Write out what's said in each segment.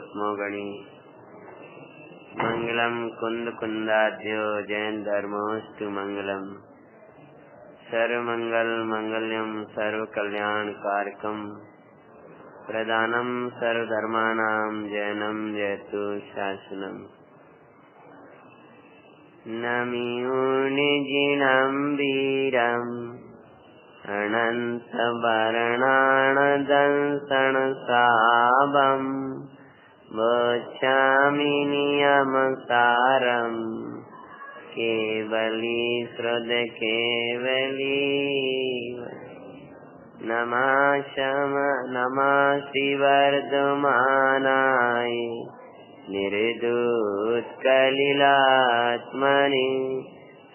गौतमो गणी। मंगलम कुंद कुंदाद्यो जैन धर्मोस्तु मंगलम। सर्वमंगल मंगल्यम सर्व कल्याण कारकम। प्रदानम सर्वधर्मानां जैनम जयतु शासनम। नमियो निजिनं वीरम् अनंत वर्णानदंसन सावम् वचामि नियमसारम् केवली श्रुत केवली। नमः वर्धमानाय निर्दूतकलिलात्मने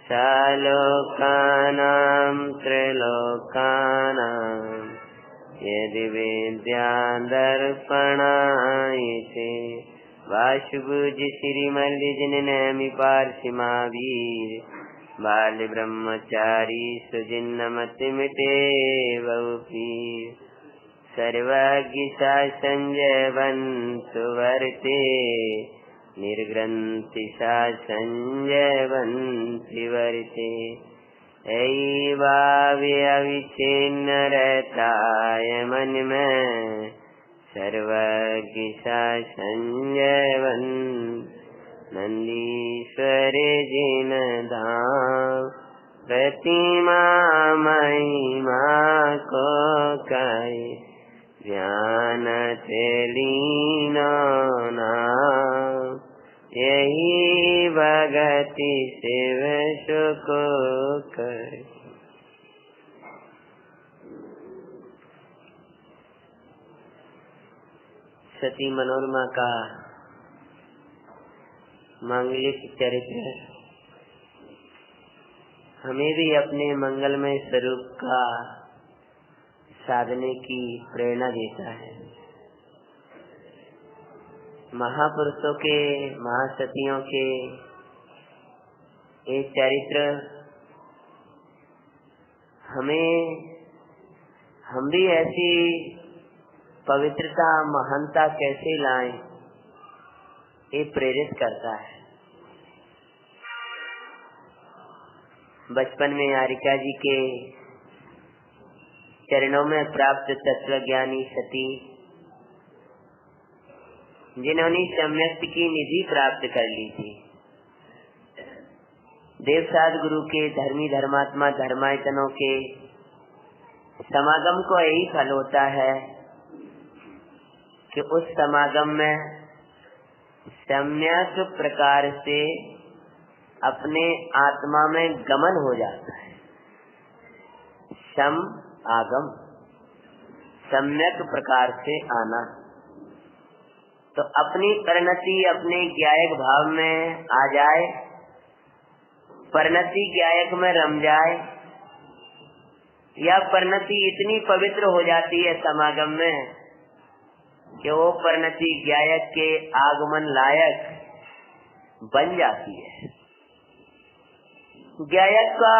सलोकानां त्रैलोकानां यदि विद्यादर्पणायते। वाशुभुज श्रीमल्ल जननैमि पार्थिमावीर बाल ब्रह्मचारी सुजिन्नमतिमिते बहुपीर। सर्वज्ञ संजयवन्तु वर्ते निर्ग्रन्थि संजयवन्ति वर्ते। अविच्छिन्न रहताय मन में सर्वज्ञ संजयवन। नंदीश्वर जिन धाम प्रतिमा महिमा को कहे ध्यान तेलीनो नाम। यही भगति शिव सुख करे। सती मनोरमा का मांगलिक चरित्र हमें भी अपने मंगलमय स्वरूप का साधने की प्रेरणा देता है। महापुरुषों के महासतियों के ये चरित्र हम भी ऐसी पवित्रता महानता कैसे लाएं, ये प्रेरित करता है। बचपन में आरिका जी के चरणों में प्राप्त तत्वज्ञानी सती, जिन्होंने सम्यक्त की निधि प्राप्त कर ली थी, देवसाद गुरु के धर्मी धर्मात्मा धर्मायतनों के समागम को यही फल होता है कि उस समागम में सम्यक प्रकार से अपने आत्मा में गमन हो जाता है। सम आगम, सम्यक प्रकार से आना। तो अपनी परिणति अपने ज्ञायक भाव में आ जाए, परिणति ज्ञायक में रम जाए, या परिणति इतनी पवित्र हो जाती है समागम में कि वो परिणति ज्ञायक के आगमन लायक बन जाती है। ज्ञायक का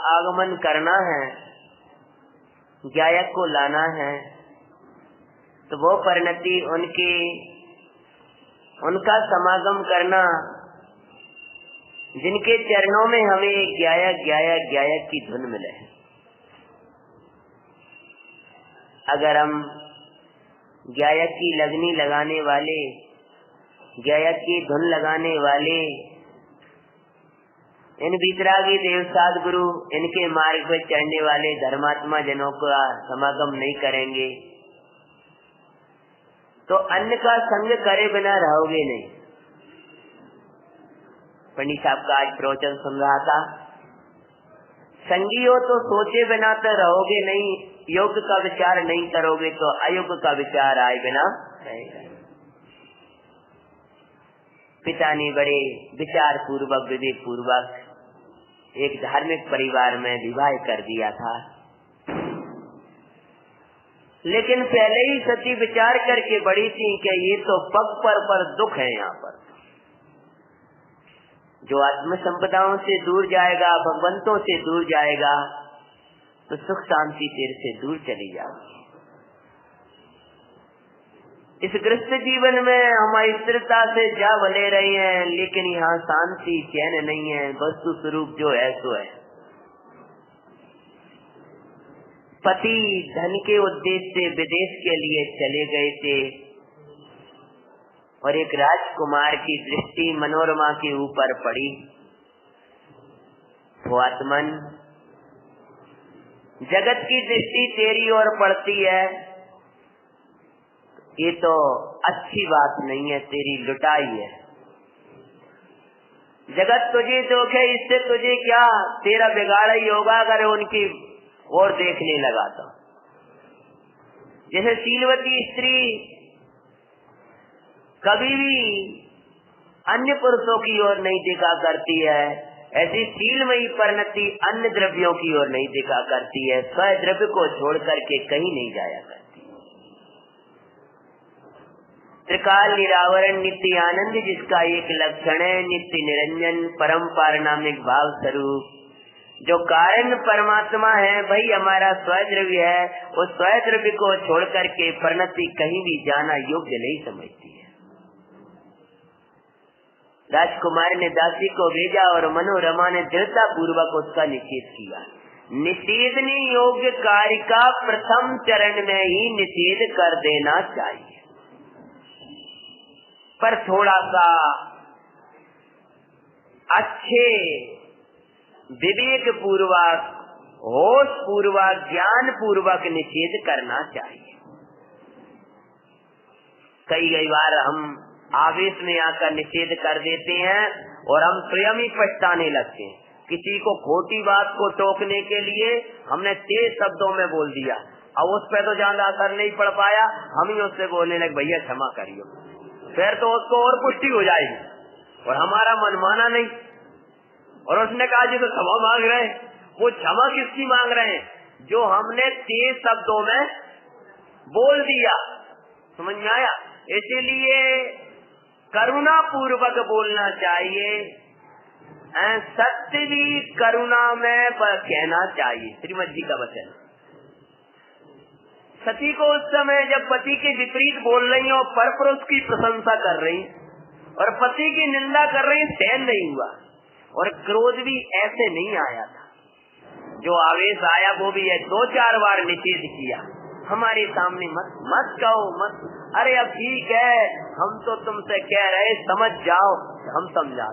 आगमन करना है, ज्ञायक को लाना है, तो वो परिणति उनका समागम करना, जिनके चरणों में हमें ज्ञायक ज्ञायक ज्ञायक की धुन मिले। अगर हम ज्ञायक की लगनी लगाने वाले, ज्ञायक की धुन लगाने वाले इन वितरागी देवसाद गुरु, इनके मार्ग पर चढ़ने वाले धर्मात्मा जनों का समागम नहीं करेंगे तो अन्य का संग करे बिना रहोगे नहीं। पंडित साहब का आज प्रवचन सुन रहा था, संगी हो तो सोचे बिना तो रहोगे नहीं, योग का विचार नहीं करोगे तो अयोग का विचार आए बिना रहेगा। पिता ने बड़े विचार पूर्वक विवेक पूर्वक एक धार्मिक परिवार में विवाह कर दिया था, लेकिन पहले ही सती विचार करके बड़ी थी कि ये तो पग पर दुख है। यहाँ पर जो आत्म संपदाओं से दूर जाएगा, भगवंतों से दूर जाएगा, तो सुख शांति तेरे से दूर चली जाएगी। इस गृहस्थ जीवन में हम स्थिरता से जा भले रहे हैं, लेकिन यहाँ शांति चैन नहीं है। वस्तु स्वरूप जो है सो है। पति धन के उद्देश्य से विदेश के लिए चले गए थे और एक राजकुमार की दृष्टि मनोरमा के ऊपर पड़ी। तो आत्मन, जगत की दृष्टि तेरी ओर पड़ती है, ये तो अच्छी बात नहीं है, तेरी लुटाई है। जगत तुझे दोखे, इससे तुझे क्या, तेरा बिगाड़ा ही होगा अगर उनकी ओर देखने लगा तो। जैसे शीलवती स्त्री कभी भी अन्य पुरुषों की ओर नहीं देखा करती है, ऐसी शीलमयी परिणति अन्य द्रव्यों की ओर नहीं देखा करती है, स्वयं द्रव्य को छोड़ करके कहीं नहीं जाया करती। त्रिकाल निरावरण नित्य आनंद जिसका एक लक्षण है, नित्य निरंजन परम पारनामिक भाव स्वरूप, जो कारण परमात्मा है वही हमारा स्वद्रव्य है। उस स्वद्रव्य को छोड़ करके परिणति कहीं भी जाना योग्य नहीं समझती है। राजकुमार ने दासी को भेजा और मनोरमा ने दृढ़ता पूर्वक उसका निषेध किया। निषेधने योग्य कार्य का प्रथम चरण में ही निषेध कर देना चाहिए, पर थोड़ा सा अच्छे विवेक पूर्वक, होश पूर्वक, ज्ञान पूर्वक निषेध करना चाहिए। कई बार हम आवेश में आकर निषेध कर देते हैं और हम स्वयं ही पछताने लगते हैं। किसी को खोटी बात को टोकने के लिए हमने तेज शब्दों में बोल दिया, अब उस पर तो ज्यादा असर नहीं पड़ पाया, हम ही उससे बोलने लगे भैया क्षमा करियो, फिर तो उसको और पुष्टि हो जाएगी और हमारा मन माना नहीं। और उसने कहा जी तो क्षमा मांग रहे हैं, वो क्षमा किसकी मांग रहे हैं? जो हमने तेज शब्दों में बोल दिया। समझ में आया? इसीलिए करुणा पूर्वक बोलना चाहिए, सत्य भी करुणा में कहना चाहिए। श्रीमद जी का वचन। सती को उस समय जब पति के विपरीत बोल रही और परपुरुष की प्रशंसा कर रही और पति की निंदा कर रही, सहन नहीं हुआ और क्रोध भी ऐसे नहीं आया था। जो आवेश आया वो भी है 2-4 बार निषेध किया, हमारे सामने मत कहो, मत, अरे अब ठीक है, हम तो तुमसे कह रहे समझ जाओ, हम समझा।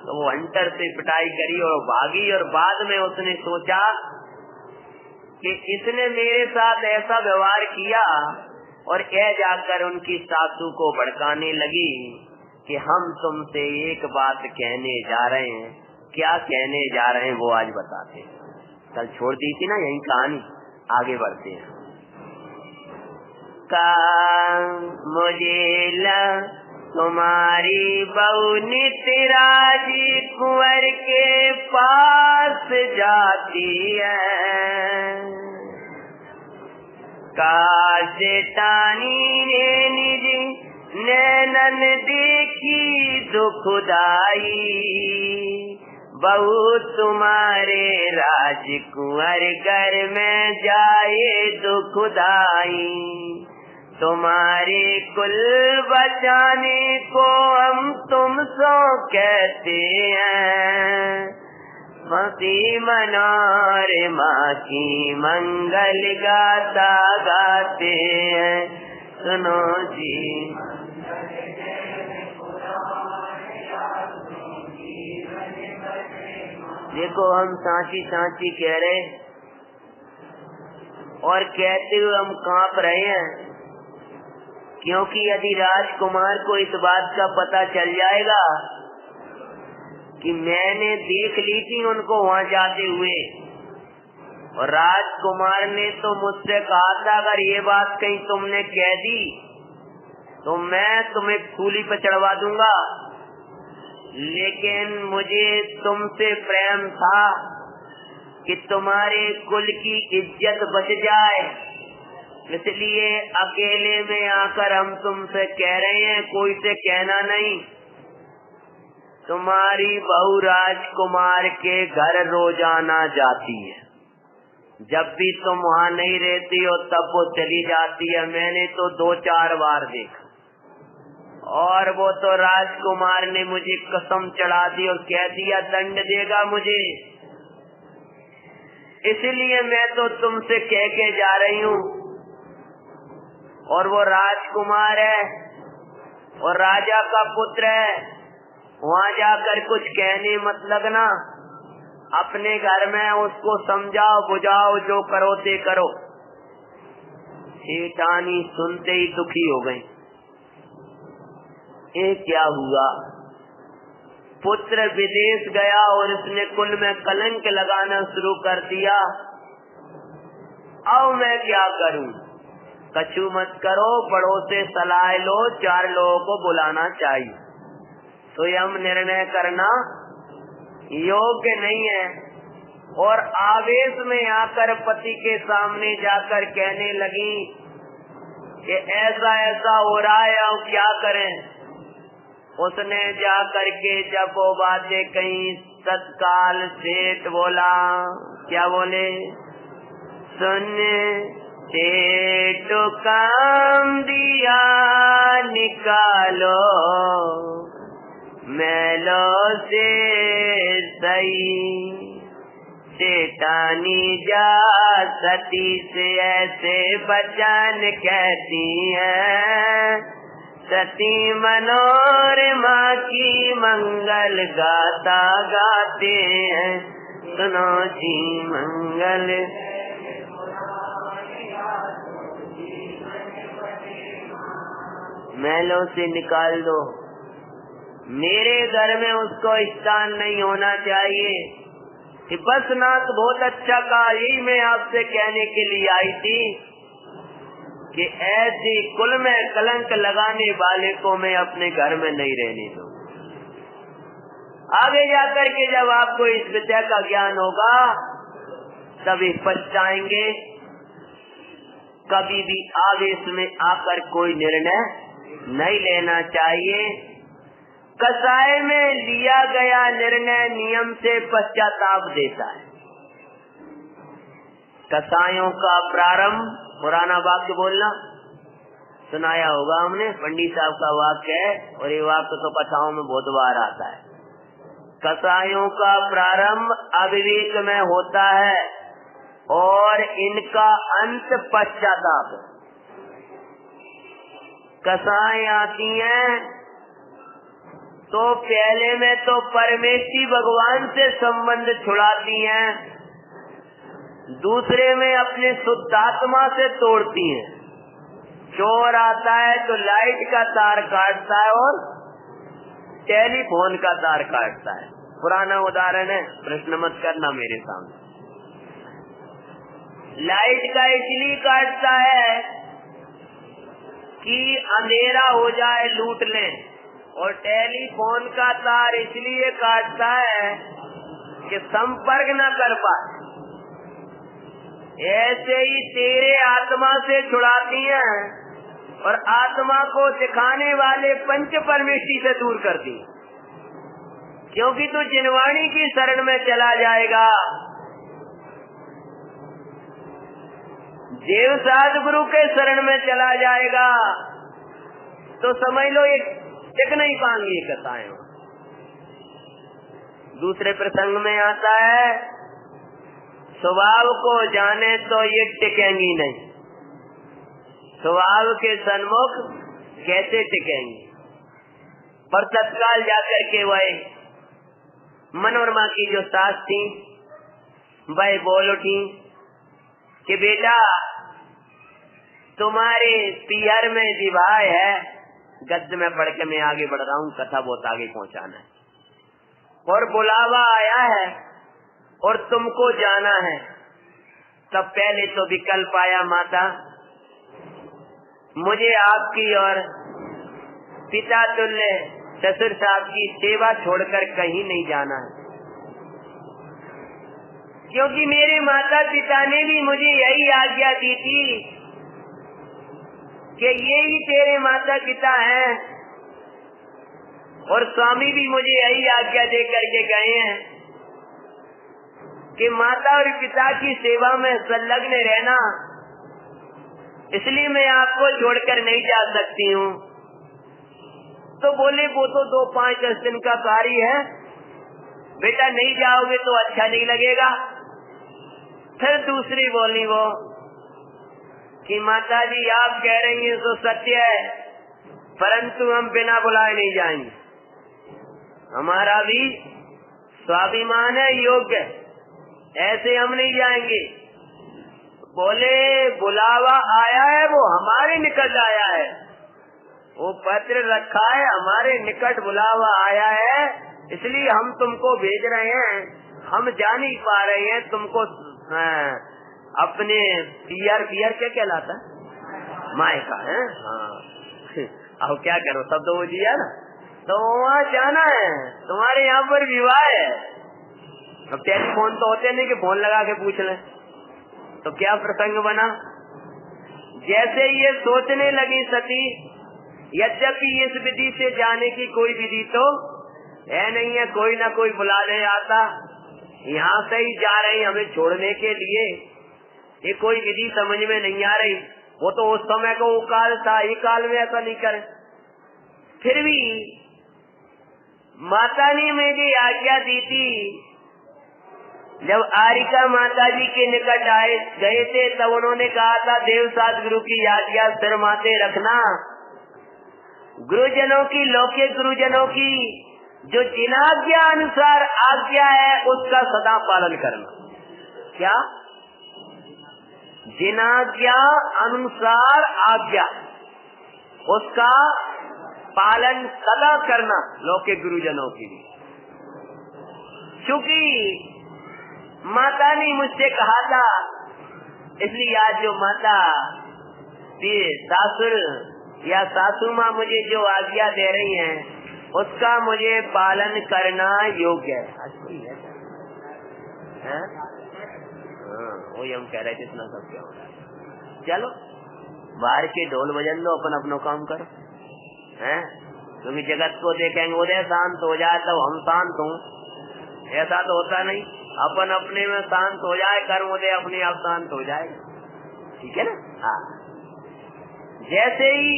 तो वो अंतर से पिटाई करी और भागी और बाद में उसने सोचा कि इसने मेरे साथ ऐसा व्यवहार किया और यह जाकर उनकी सासू को भड़काने लगी कि हम तुमसे एक बात कहने जा रहे हैं। क्या कहने जा रहे हैं वो आज बताते हैं। कल छोड़ दी थी ना यही कहानी, आगे बढ़ते हैं। मुझे तुम्हारी बहू नित्य राजी कुंवर के पास जाती है, काश तानी ने निज नैनन देखी दुखदाई, बहू तुम्हारे राजकुंवर घर में जाए दुखदाई, तुम्हारे कुल बचाने को हम तुमसे कहते हैं, मसी मनोरे माँ की मंगल गाता गाते हैं, सुनो जी। देखो हम सांची सांची कह रहे और कहते हुए हम कांप रहे हैं, क्योंकि यदि राजकुमार को इस बात का पता चल जाएगा कि मैंने देख ली थी उनको वहाँ जाते हुए, और राजकुमार ने तो मुझसे कहा था अगर ये बात कहीं तुमने कह दी तो मैं तुम्हें सूली पर चढ़वा दूंगा, लेकिन मुझे तुमसे प्रेम था कि तुम्हारे कुल की इज्जत बच जाए, इसलिए अकेले में आकर हम तुमसे कह रहे हैं, कोई से कहना नहीं। तुम्हारी बहू राजकुमार के घर रोजाना जाती है, जब भी तुम वहाँ नहीं रहती हो तब वो चली जाती है। मैंने तो 2-4 बार देखा, और वो तो राजकुमार ने मुझे कसम चढ़ा दी और कह दिया दंड देगा मुझे, इसलिए मैं तो तुमसे कह के जा रही हूँ। और वो राजकुमार है और राजा का पुत्र है, वहाँ जाकर कुछ कहने मत लगना, अपने घर में उसको समझाओ बुझाओ, जो करो ते करो। सेठानी सुनते ही दुखी हो गई। ये क्या हुआ? पुत्र विदेश गया और इसने कुल में कलंक लगाना शुरू कर दिया। अब मैं क्या करूं? कछु मत करो, बड़ों से सलाह लो, 4 लोगों को बुलाना चाहिए। स्वयं निर्णय करना योग्य नहीं है। और आवेश में आकर पति के सामने जाकर कहने लगी कि ऐसा ऐसा हो रहा है, अब क्या करें। उसने जाकर के जब वो बातें कही, तत्काल सेठ बोला, क्या बोले? सुन सेठ काम दिया निकालो, मैलो से सही। सेठानी जा सती से ऐसे बचन कहती है, सती मनोरमा की मंगल गाता गाते हैं, सुनो जी मंगल। महलों से निकाल दो, मेरे घर में उसको स्थान नहीं होना चाहिए। कि बस नाथ बहुत अच्छा कहा, यही मैं आपसे कहने के लिए आई थी कि ऐसी कुल में कलंक लगाने वाले को मैं अपने घर में नहीं रहने दूँ। आगे जाकर के जब आपको इस विद्या का ज्ञान होगा तभी पछताएंगे। कभी भी आवेश में आकर कोई निर्णय नहीं लेना चाहिए। कसाय में लिया गया निर्णय नियम से पश्चाताप देता है। कसायों का प्रारंभ, पुराना वाक्य बोलना सुनाया होगा हमने, पंडित साहब का वाक्य है और ये वाक्य तो कथाओं में बहुत बार आता है। कसायों का प्रारंभ अविवेक में होता है और इनका अंत पश्चाताप। कसाएं आती हैं तो पहले में तो परमेश्वरी भगवान से संबंध छुड़ाती हैं, दूसरे में अपने शुद्धात्मा से तोड़ती हैं। चोर आता है तो लाइट का तार काटता है और टेलीफोन का तार काटता है। पुराना उदाहरण है, प्रश्न मत करना मेरे सामने। लाइट का इसलिए काटता है कि अंधेरा हो जाए, लूट लें, और टेलीफोन का तार इसलिए काटता है कि संपर्क न कर पाए। ऐसे ही तेरे आत्मा से छुड़ाती हैं और आत्मा को सिखाने वाले पंच परमेष्टि से दूर करती, क्योंकि तू जिनवाणी की शरण में चला जाएगा। देव साध गुरु के शरण में चला जाएगा तो समझ लो ये टिक नहीं पाएंगी कथाएं। दूसरे प्रसंग में आता है, स्वभाव को जाने तो ये टिकेंगी नहीं, स्वभाव के सन्मुख कैसे टिकेंगी। पर तत्काल जाकर के वह मनोरमा की जो सास थी वह बोल उठी कि बेटा तुम्हारे पीहर में विवाह है। गद्य में पढ़ के मैं आगे बढ़ रहा हूँ, कथा बहुत आगे पहुँचाना है और बुलावा आया है और तुमको जाना है। तब पहले तो विकल्प आया, माता मुझे आपकी और पिता तुल्य ससुर साहब की सेवा छोड़कर कहीं नहीं जाना है, क्योंकि मेरे माता पिता ने भी मुझे यही आज्ञा दी थी कि ये ही तेरे माता पिता हैं, और स्वामी भी मुझे यही आज्ञा दे करके गए हैं। कि माता और पिता की सेवा में संलग्न रहना, इसलिए मैं आपको छोड़कर नहीं जा सकती हूँ। तो बोले वो तो 2-5-10 दिन का कार्य है बेटा, नहीं जाओगे तो अच्छा नहीं लगेगा। फिर दूसरी बोली वो कि माता जी आप कह रही हैं तो सत्य है, परंतु हम बिना बुलाए नहीं जाएंगे, हमारा भी स्वाभिमान है, योग्य, ऐसे हम नहीं जाएंगे। बोले बुलावा आया है, वो हमारे निकट आया है, वो पत्र रखा है, हमारे निकट बुलावा आया है, इसलिए हम तुमको भेज रहे हैं। हम जा नहीं पा रहे हैं, तुमको अपने पियर क्या कहलाता है, मायका है। हाँ अब क्या करो, सब तो वो दिया ना, तो वहाँ जाना है, तुम्हारे यहाँ पर विवाह है। अब टेलीफोन तो होते नहीं कि फोन लगा के पूछ लें, तो क्या प्रसंग बना। जैसे ये सोचने लगी सती, यद्यपि इस विधि से जाने की कोई विधि तो है नहीं है, कोई ना कोई बुला ले आता, यहाँ से ही जा रही हमें छोड़ने के लिए, ये कोई विधि समझ में नहीं आ रही। वो तो उस समय को वो काल था, ये काल में ऐसा नहीं करे। फिर भी माता ने मुझे आज्ञा दी थी, जब आरिका माता जी के निकट गए थे तब उन्होंने कहा था देवसात गुरु की आज्ञा सिर माथे रखना, गुरुजनों की, लौकिक गुरुजनों की जो जिनाज्ञा अनुसार आज्ञा है उसका सदा पालन करना। क्या? जिनाज्ञा अनुसार आज्ञा, उसका पालन सदा करना लौकिक गुरुजनों की। क्योंकि माता ने मुझसे कहा था, इसलिए आज जो माता सासुर या सासू माँ मुझे जो आज्ञा दे रही हैं उसका मुझे पालन करना योग्य है। वही हम कह रहे थे, इतना सब क्या हो रहा है। चलो बाहर के ढोल बजन लो, अपन अपना काम करो, हैं? क्योंकि जगत को देखेंगे उदय शांत हो जाए तब हम शांत हों, ऐसा तो होता नहीं। अपन अपने में शांत हो जाए, कर्म उदय अपने आप शांत हो जाए, ठीक है ना। हाँ, जैसे ही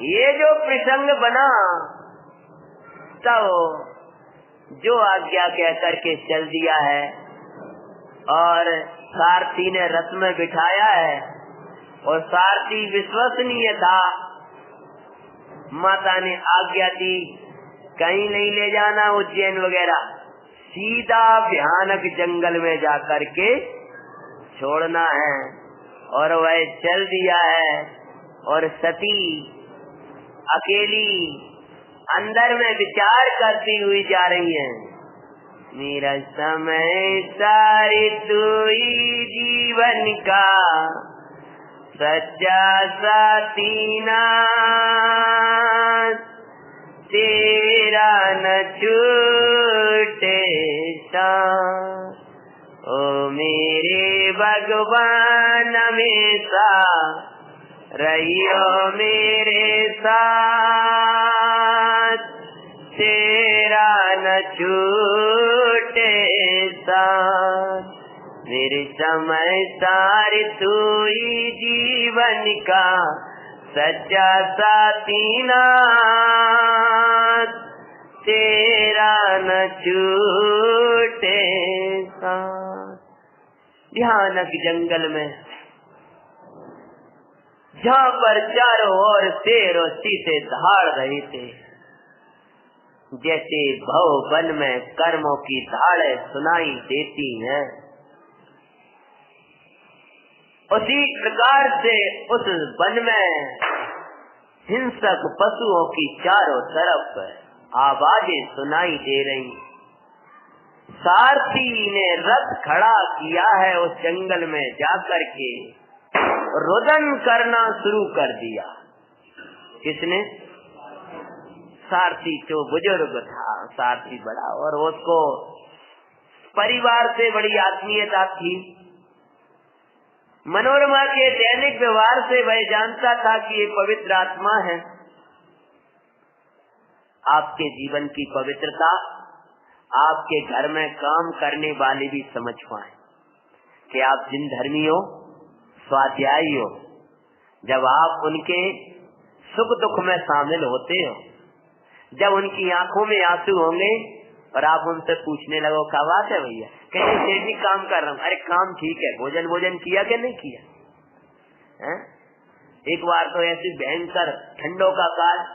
ये जो प्रसंग बना तब जो आज्ञा कह करके चल दिया है और सारथी ने रथ में बिठाया है और सारथी विश्वसनीय था, माता ने आज्ञा दी कहीं नहीं ले जाना उज्जैन वगैरह, सीधा भयानक जंगल में जाकर के छोड़ना है। और वह चल दिया है और सती अकेली अंदर में विचार करती हुई जा रही है, मेरा समय सारी तू ही जीवन का सच्चा साथी ना, तेरा न छूटे साथ, ओ मेरे भगवान हमेशा रहियो मेरे साथ, तेरा न छूटे साथ, मेरे समय सारे तू ही जीवन का सच्चा साथी नाथ, तेरा न छूटे साथ। भयानक जंगल में जहाँ पर चारों ओर शेर और चीते दहाड़ रहे थे, जैसे भव वन में कर्मों की धाड़े सुनाई देती हैं, उसी प्रकार से उस वन में हिंसक पशुओं की चारों तरफ आवाजें सुनाई दे रही। सारथी ने रथ खड़ा किया है, उस जंगल में जाकर के रुदन करना शुरू कर दिया। किसने? सारथी जो बुजुर्ग था, सारथी बड़ा, और उसको परिवार से बड़ी आत्मीयता थी। मनोरमा के दैनिक व्यवहार से वह जानता था कि ये पवित्र आत्मा है। आपके जीवन की पवित्रता आपके घर में काम करने वाले भी समझ पाए कि आप जिन धर्मी हो, स्वाध्यायी हो। जब आप उनके सुख दुख में शामिल होते हो, जब उनकी आंखों में आंसू होंगे और आप उनसे पूछने लगो क्या बात है भैया, कहीं सेठ जी काम कर रहा हूँ, अरे काम ठीक है, भोजन किया कि नहीं किया है? एक बार तो ऐसी भयंकर ठंडों का काल,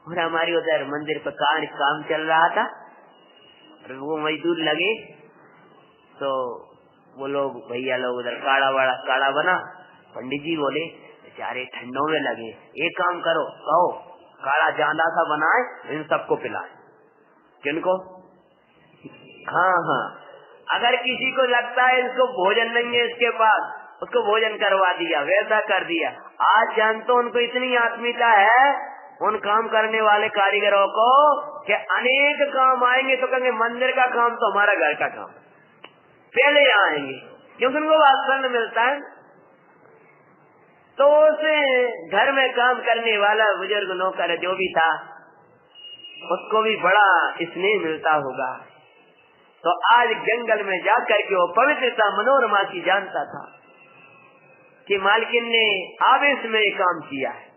और हमारी उधर मंदिर पर काम चल रहा था, और वो मजदूर लगे तो वो लोग भैया लोग उधर काढ़ा बना। पंडित जी बोले बेचारे ठंडों में लगे, एक काम करो, कहो काढ़ा ज्यादा सा बनाए, इन सबको पिलाए। किनको? हाँ, अगर किसी को लगता है इसको भोजन नहीं है इसके पास, उसको भोजन करवा दिया, वैसा कर दिया। आज जानते उनको इतनी आत्मीयता है उन काम करने वाले कारीगरों को कि अनेक काम आएंगे तो कहेंगे मंदिर का काम तो हमारा घर का काम पहले आएंगे, क्योंकि उनको वात्सल्य मिलता है। तो उसे घर में काम करने वाला बुजुर्ग नौकर जो भी था, उसको भी बड़ा स्नेह मिलता होगा। तो आज जंगल में जाकर के वो पवित्रता मनोरमा की जानता था कि मालकिन ने आवेश में काम किया है।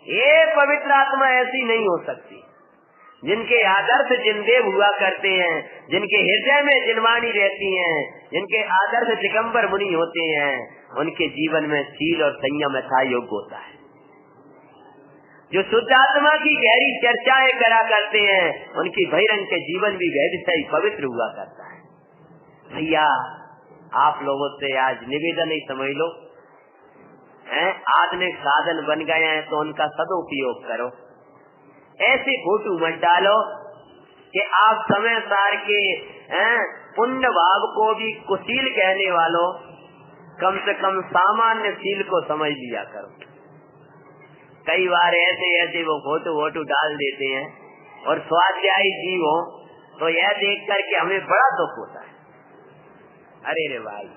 ये पवित्र आत्मा ऐसी नहीं हो सकती। जिनके आदर्श जिनदेव हुआ करते हैं, जिनके हृदय में जिनवाणी रहती हैं, जिनके आदर्श दिगंबर मुनि होते हैं, उनके जीवन में शील और संयम यथा योग्य होता है। जो शुद्ध आत्मा की गहरी चर्चाएं करा करते हैं, उनकी बहिरंग के जीवन भी गहरी से पवित्र हुआ करता है। भैया आप लोगों से आज निवेदन ही समझ लो, आधुनिक साधन बन गए हैं तो उनका सदुपयोग करो। ऐसे फोटो मत डालो कि आप समय सार के पुण्य भाव को भी कुशील कहने वालों, कम से कम सामान्य शील को समझ लिया करो। कई बार ऐसे वो फोटो डाल देते हैं और स्वाध्यायी जीव हो तो यह देख करके हमें बड़ा दुख होता है। अरे रे भाई,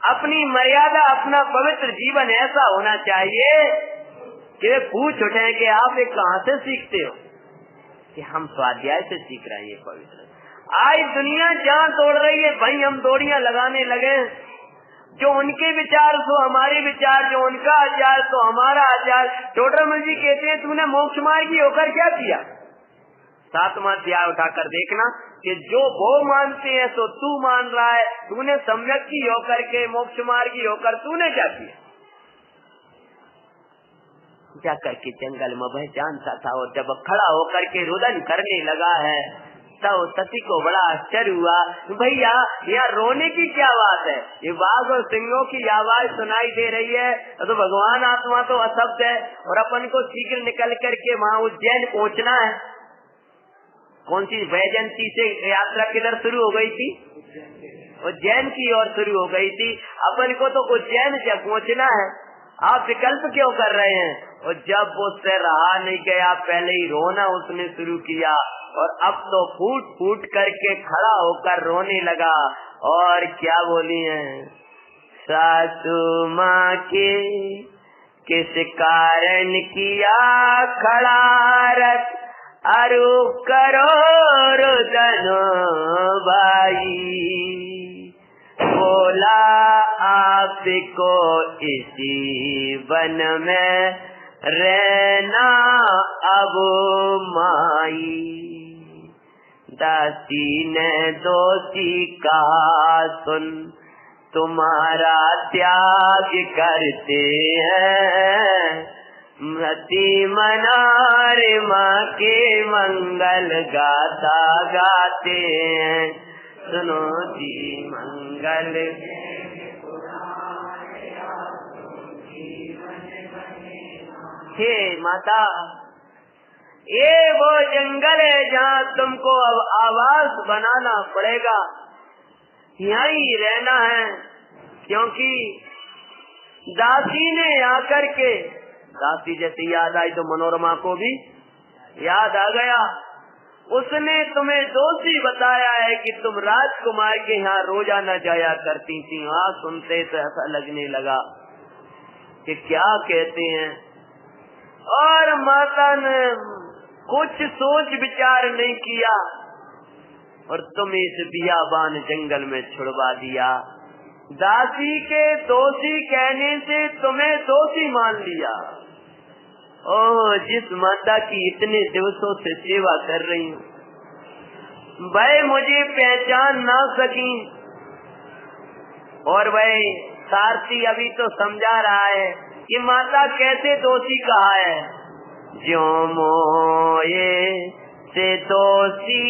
अपनी मर्यादा, अपना पवित्र जीवन ऐसा होना चाहिए कि वे पूछ उठे कि आप ये कहाँ से सीखते हो, कि हम स्वाध्याय से सीख रहे हैं पवित्र। आज दुनिया जहाँ तोड़ रही है भाई, हम दौड़ियां लगाने लगे। जो उनके विचार तो हमारे विचार, जो उनका आचार तो हमारा आचार। टोडरमल जी कहते हैं तूने मोक्ष मार्गी होकर क्या किया? 7वां अध्याय उठाकर देखना कि जो वो मानते हैं तो तू मान रहा है, तूने सम्यक की होकर के, मोक्ष मार्गी होकर तूने क्या किया? जाकर के जंगल में वह जानता था, और जब खड़ा होकर के रुदन करने लगा है तब सती को बड़ा आश्चर्य हुआ। भैया यहाँ रोने की क्या बात है? ये बाघ और सिंहों की आवाज सुनाई दे रही है तो भगवान आत्मा तो असत्य है, और अपन को शीघ्र निकल करके वहाँ उज्जैन पहुँचना है। कौन सी वैजयंती से यात्रा किधर शुरू हो गई थी? उज्जैन की ओर शुरू हो गई थी। अपन को तो उज्जैन से पहुँचना है, आप विकल्प क्यों कर रहे हैं? और जब उससे रहा नहीं गया, पहले ही रोना उसने शुरू किया, और अब तो फूट फूट करके खड़ा होकर रोने लगा। और क्या बोली है? सासू माँ के किस कारण किया खड़ा रख, अरु करो रुदनो भाई, बोला आपको इसी वन में रहना अब माई। दासी ने दोषी कहा सुन, तुम्हारा त्याग करते हैं, मती मनार माँ के मंगल गाथा गाते हैं, सुनो जी मंगल। हे माता, ये वो जंगल है जहाँ तुमको अब आवास बनाना पड़ेगा, यहीं रहना है। क्योंकि दासी ने आकर के, दासी जैसी याद आई तो मनोरमा को भी याद आ गया। उसने तुम्हें दोषी बताया है कि तुम राजकुमार के यहाँ रोजाना जाया करती थी। हाँ, सुनते तो ऐसा लगने लगा कि क्या कहते हैं। और माता ने कुछ सोच विचार नहीं किया, और तुम्हें इस बियाबान जंगल में छुड़वा दिया। दासी के दोषी कहने से तुम्हें दोषी मान लिया। ओह, जिस माता की इतने दिवसों से सेवा कर रही हूँ, वह मुझे पहचान ना सकी। और वह सारथी अभी तो समझा रहा है कि माता कैसे दोषी कहा है। जो मोए से दोषी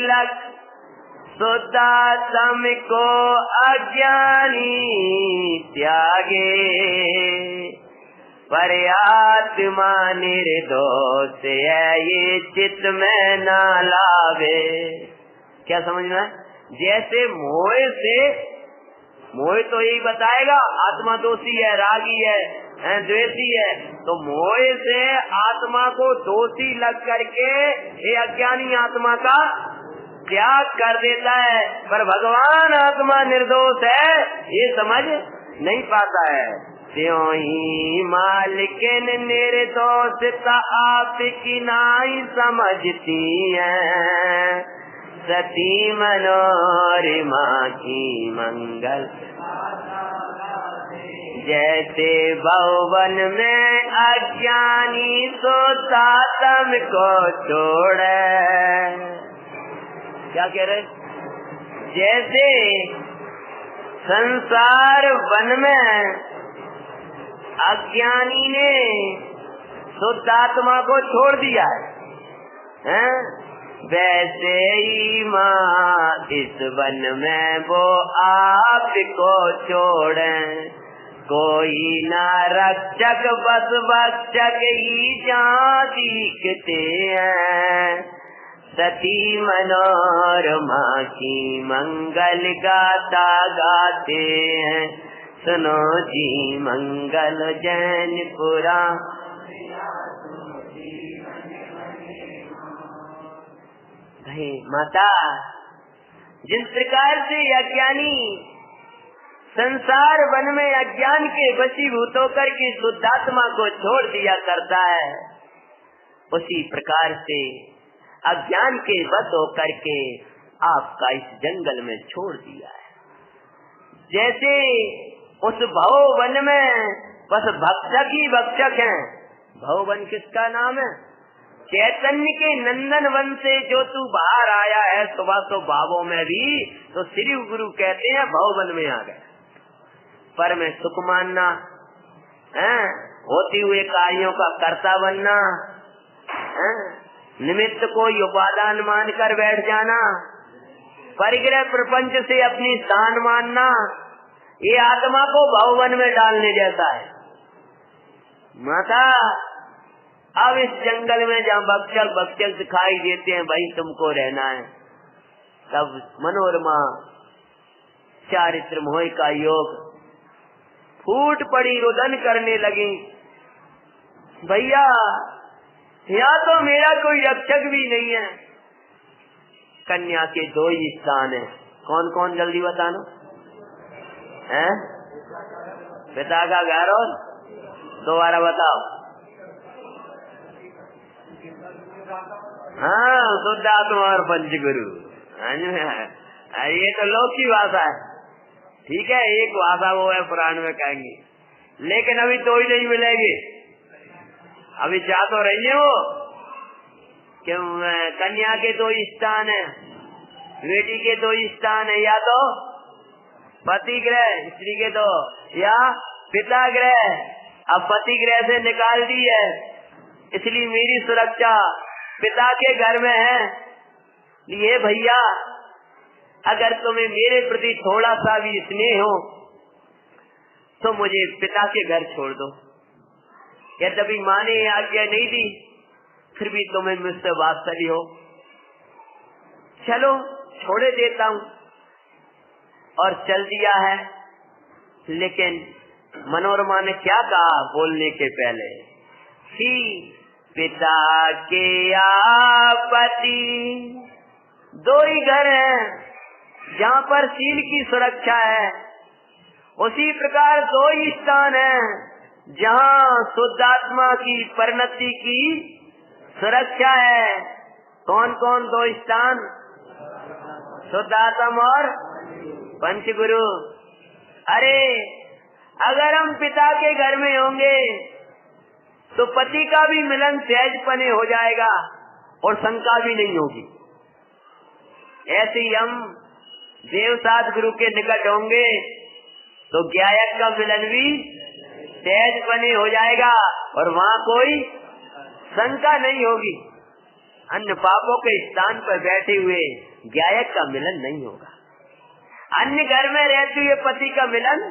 लग सुदातम को अज्ञानी त्यागे, पर आत्मा निर्दोष है ये चित्त में ना लावे। क्या समझ में? जैसे मोह से, मोह तो यही बताएगा आत्मा दोषी है, रागी है, द्वेषी है, तो मोह से आत्मा को दोषी लग करके ये अज्ञानी आत्मा का त्याग कर देता है। पर भगवान आत्मा निर्दोष है ये समझ नहीं पाता है। त्यों ही मालिकिन निर्दोषता आपकी नाई समझती है, सती मनोरमा की मंगल जैसे भवन में अज्ञानी सोता तम को छोड़े। क्या कह रहे? जैसे संसार वन में अज्ञानी ने शुद्ध आत्मा को छोड़ दिया है, वैसे ही माँ इस वन में वो आपको छोड़े। कोई ना रक्षक बस भक्षक ही जहाँ दिखते हैं, सती मनोरमा की मंगल गाता गाते हैं। सुनो जी मंगल जैनपुरा। माता, जिस प्रकार से अज्ञानी संसार वन में अज्ञान के वशीभूत होकर के शुद्धात्मा को छोड़ दिया करता है, उसी प्रकार से अज्ञान के वश होकर के आपका इस जंगल में छोड़ दिया है। जैसे उस भववन में बस भक्षक ही भक्षक हैं। भववन किसका नाम है? चैतन्य के नंदन वन से जो तू बाहर आया है सुबह तो भावों में भी, तो श्री गुरु कहते हैं भववन में आ गए। पर में सुख मानना, होती हुए कार्यों का कर्ता बनना, निमित्त को उपादान मानकर बैठ जाना, परिग्रह प्रपंच से अपनी स्थान मानना, ये आत्मा को भववन में डालने जैसा है। माता, अब इस जंगल में जहाँ भक्षक भक्षक दिखाई देते हैं वही तुमको रहना है। तब मनोरमा चारित्र मोह का योग फूट पड़ी, रुदन करने लगी। भैया, यहाँ तो मेरा कोई रक्षक भी नहीं है। कन्या के दो ही स्थान है। कौन कौन? जल्दी बताना है। पिता का घर और दोबारा बताओ। हाँ, शुद्ध आत्मा और पंचगुरु। ये तो लोक की भाषा है, ठीक है। एक भाषा वो है पुराण में कहेंगे, लेकिन अभी तो ही नहीं मिलेगी। अभी जा तो रही है वो कि कन्या के दो स्थान है, बेटी के दो स्थान है, या तो पति ग्रह स्त्री के दो, या पिता ग्रह। अब पति ग्रह से निकाल दी है, इसलिए मेरी सुरक्षा पिता के घर में है। ये भैया, अगर तुम्हें मेरे प्रति थोड़ा सा भी स्नेह हो तो मुझे पिता के घर छोड़ दो। यद्यपि माँ ने आज्ञा नहीं दी, फिर भी तुम्हें मुझसे वात्सल्य हो, चलो छोड़े देता हूँ। और चल दिया है। लेकिन मनोरमा ने क्या कहा बोलने के पहले? कि पिता के आपत्ति दो ही घर हैं जहाँ पर शील की सुरक्षा है, उसी प्रकार दो ही स्थान हैं जहाँ शुद्धात्मा की परिणति की सुरक्षा है। कौन कौन दो स्थान? शुद्धात्म और पंचगुरु। अरे अगर हम पिता के घर में होंगे तो पति का भी मिलन सहजपने हो जाएगा और शंका भी नहीं होगी। ऐसे ही हम देवसात गुरु के निकट होंगे तो ज्ञायक का मिलन भी सहजपने हो जाएगा और वहाँ कोई शंका नहीं होगी। अन्य पापों के स्थान पर बैठे हुए ज्ञायक का मिलन नहीं होगा। अन्य घर में रहते हुए पति का मिलन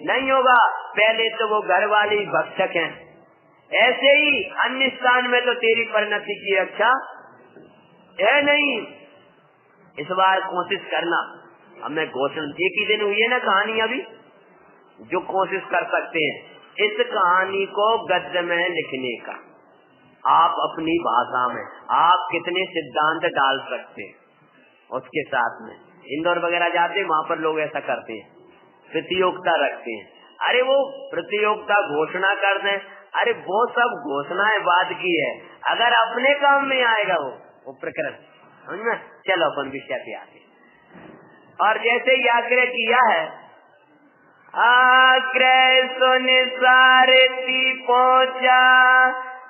नहीं होगा। पहले तो वो घर वाली भक्षक हैं, ऐसे ही अन्य स्थान में तो तेरी परिणति की रक्षा है नहीं। इस बार कोशिश करना। अब मैं घोषणा, एक ही दिन हुई है ना कहानी, अभी जो कोशिश कर सकते हैं इस कहानी को गद्य में लिखने का, आप अपनी भाषा में आप कितने सिद्धांत डाल सकते हैं। उसके साथ में इंदौर वगैरह जाते हैं, वहाँ पर लोग ऐसा करते हैं, प्रतियोगिता रखते हैं। अरे वो प्रतियोगिता घोषणा कर दें, अरे वो सब घोषणाएं बाद की है, अगर अपने काम में आएगा वो प्रकरण, समझ में। चलो अपन विषय पे आते। और जैसे ही आग्रह किया है, आग्रह सुन सारथी पहुंचा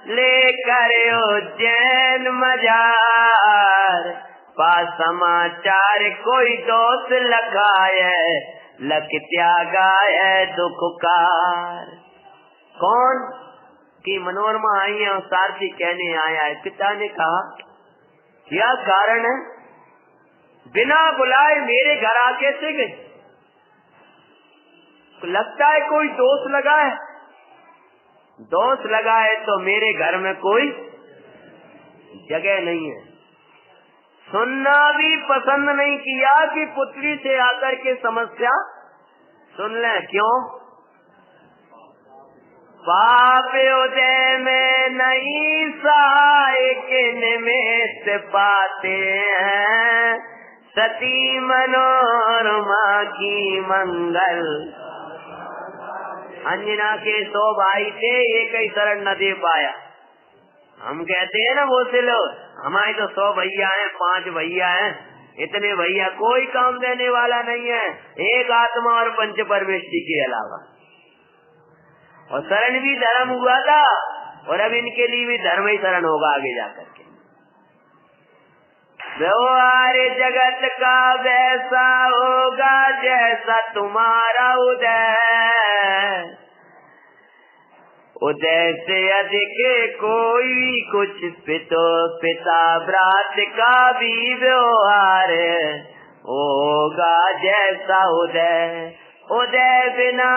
लेकर उज्जैन मजार, पास समाचार कोई दोस्त लगाए, लख त्यागा है दुखकार। कौन की मनोरमा आई है और सारथी कहने आया है। पिता ने कहा क्या कारण है, बिना बुलाए मेरे घर आके से गए, लगता है कोई दोस्त लगा है। दोस्त लगा है तो मेरे घर में कोई जगह नहीं है। सुनना भी पसंद नहीं किया कि पुत्री से आकर के समस्या सुन लें। क्यों? पाप उदय में नहीं सहाय के निमित्त पाते हैं, सती मनोरमा की मंगल। अंजना के 100 भाई थे, एक ही शरण न दे पाया। हम कहते हैं ना वो से लोग, हमारे तो 100 भैया हैं, 5 भैया हैं, इतने भैया कोई काम देने वाला नहीं है, एक आत्मा और पंच परमेश्वरी के अलावा। और शरण भी धर्म हुआ था और अब इनके लिए भी धर्म ही शरण होगा आगे जाकर के। व्यवहार जगत का वैसा होगा जैसा तुम्हारा उदय, उदय से अधिक कोई कुछ पिता भ्रात का भी व्यवहार होगा जैसा उदय। उदय बिना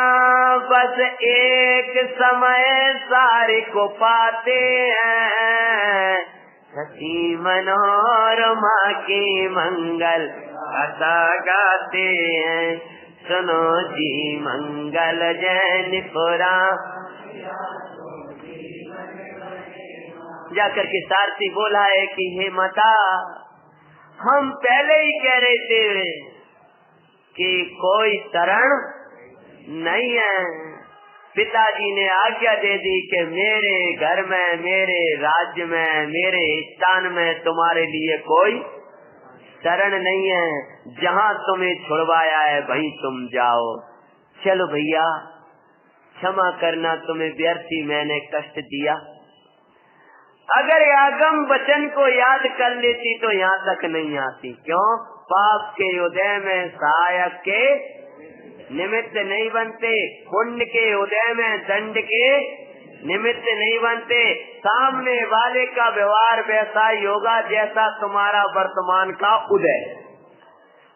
बस एक समय सारे को पाते हैं, सती मनोरमा के मंगल कथा गाते हैं। सुनो जी मंगल जैनपुरा। जाकर के सारथी बोला है कि हे माता, हम पहले ही कह रहे थे कि कोई शरण नहीं है। पिताजी ने आज्ञा दे दी कि मेरे घर में, मेरे राज्य में, मेरे स्थान में तुम्हारे लिए कोई शरण नहीं है। जहाँ तुम्हें छुड़वाया है वहीं तुम जाओ। चलो भैया क्षमा करना, तुम्हें व्यर्थ ही मैंने कष्ट दिया। अगर आगम वचन को याद कर लेती तो यहाँ तक नहीं आती। क्यों? पाप के उदय में सहायक के निमित्त नहीं बनते, पुण्य के उदय में दंड के निमित्त नहीं बनते। सामने वाले का व्यवहार वैसा ही होगा जैसा तुम्हारा वर्तमान का उदय।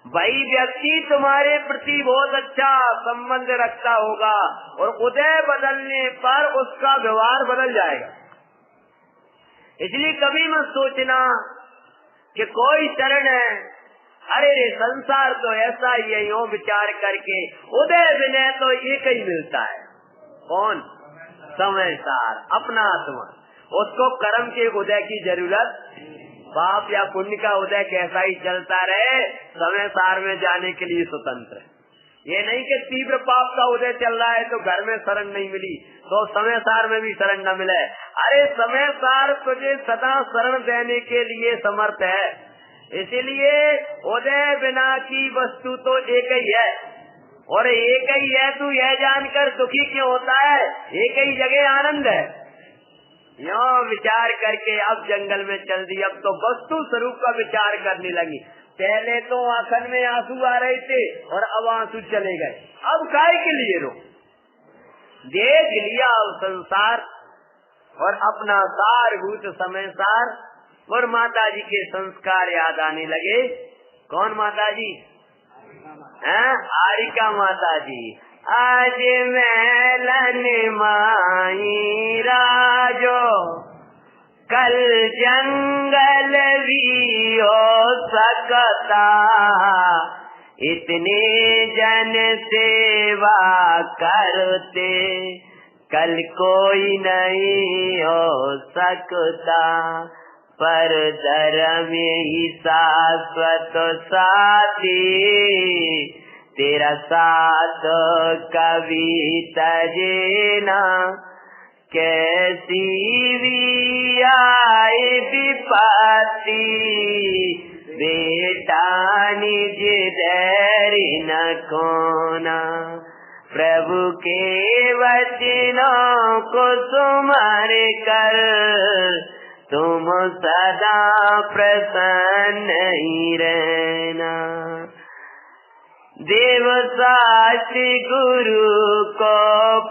वही व्यक्ति तुम्हारे प्रति बहुत अच्छा संबंध रखता होगा और उदय बदलने पर उसका व्यवहार बदल जाएगा। इसलिए कभी मत सोचना कि कोई शरण है, अरे रे संसार तो ऐसा ही है, यूं विचार करके उदय विनय तो एक ही मिलता है। कौन? समय सार, अपना आत्मा। उसको कर्म के उदय की जरूरत, पाप या पुण्य का उदय कैसा ही चलता रहे, समय सार में जाने के लिए स्वतंत्र है। ये नहीं कि तीव्र पाप का उदय चल रहा है तो घर में शरण नहीं मिली तो समय सार में भी शरण न मिले। अरे समय सार तुझे सदा शरण देने के लिए समर्थ है। इसलिए उदय बिना की वस्तु तो एक ही है, और एक ही है तू यह जानकर दुखी क्यों होता है, एक ही जगह आनंद है। यो विचार करके अब जंगल में चल दी, अब तो वस्तु स्वरूप का विचार करने लगी। पहले तो आंखन में आंसू आ रहे थे और अब आंसू चले गए, अब काय के लिए रो। देख लिया अब संसार और अपना सारभूत समय सार, और माता जी के संस्कार याद आने लगे। कौन माता जी? हारिका माता जी। आज मैलन माई राजो, कल जंगल भी हो सकता, इतने जन सेवा करते कल कोई नहीं हो सकता, पर धर्म ही शाश्वत साथी, तेरा साथ कभी तजेना, कैसी भी आए विपत्ति, बेटा निज धैर्य न खोना, प्रभु के वचनों को सुमर कर तुम सदा प्रसन्न ही रहना। देव साक्षी गुरु को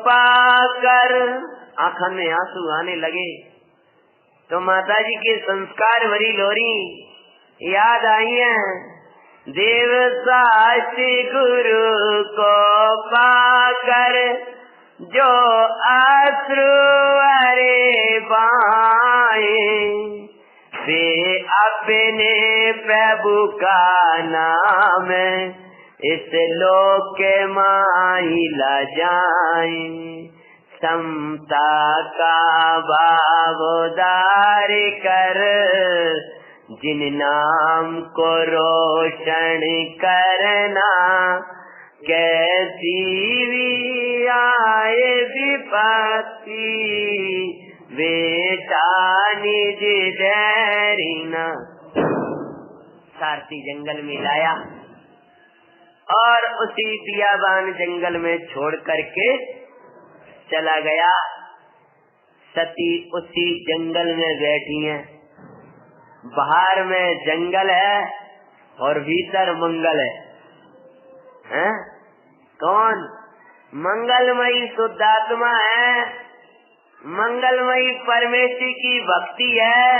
पाकर आँखों में आंसू आने लगे तो माता जी के संस्कार भरी लोरी याद आई है। देव साक्षी गुरु को पाकर जो अश्रु अरे बाए, वे अपने प्रभु का नाम इस लोक के माही ला जाए, समता का भाव उदार कर जिन नाम को रोशन करना, कैसी भी आए विपत्ति, बेटा निज धैर्य न। सारथी जंगल में लाया और उसी बियाबान जंगल में छोड़ करके चला गया। सती उसी जंगल में बैठी हैं। बाहर में जंगल है और भीतर मंगल है। कौन? मंगलमयी शुद्धात्मा है, मंगलमयी परमेश्वर की भक्ति है,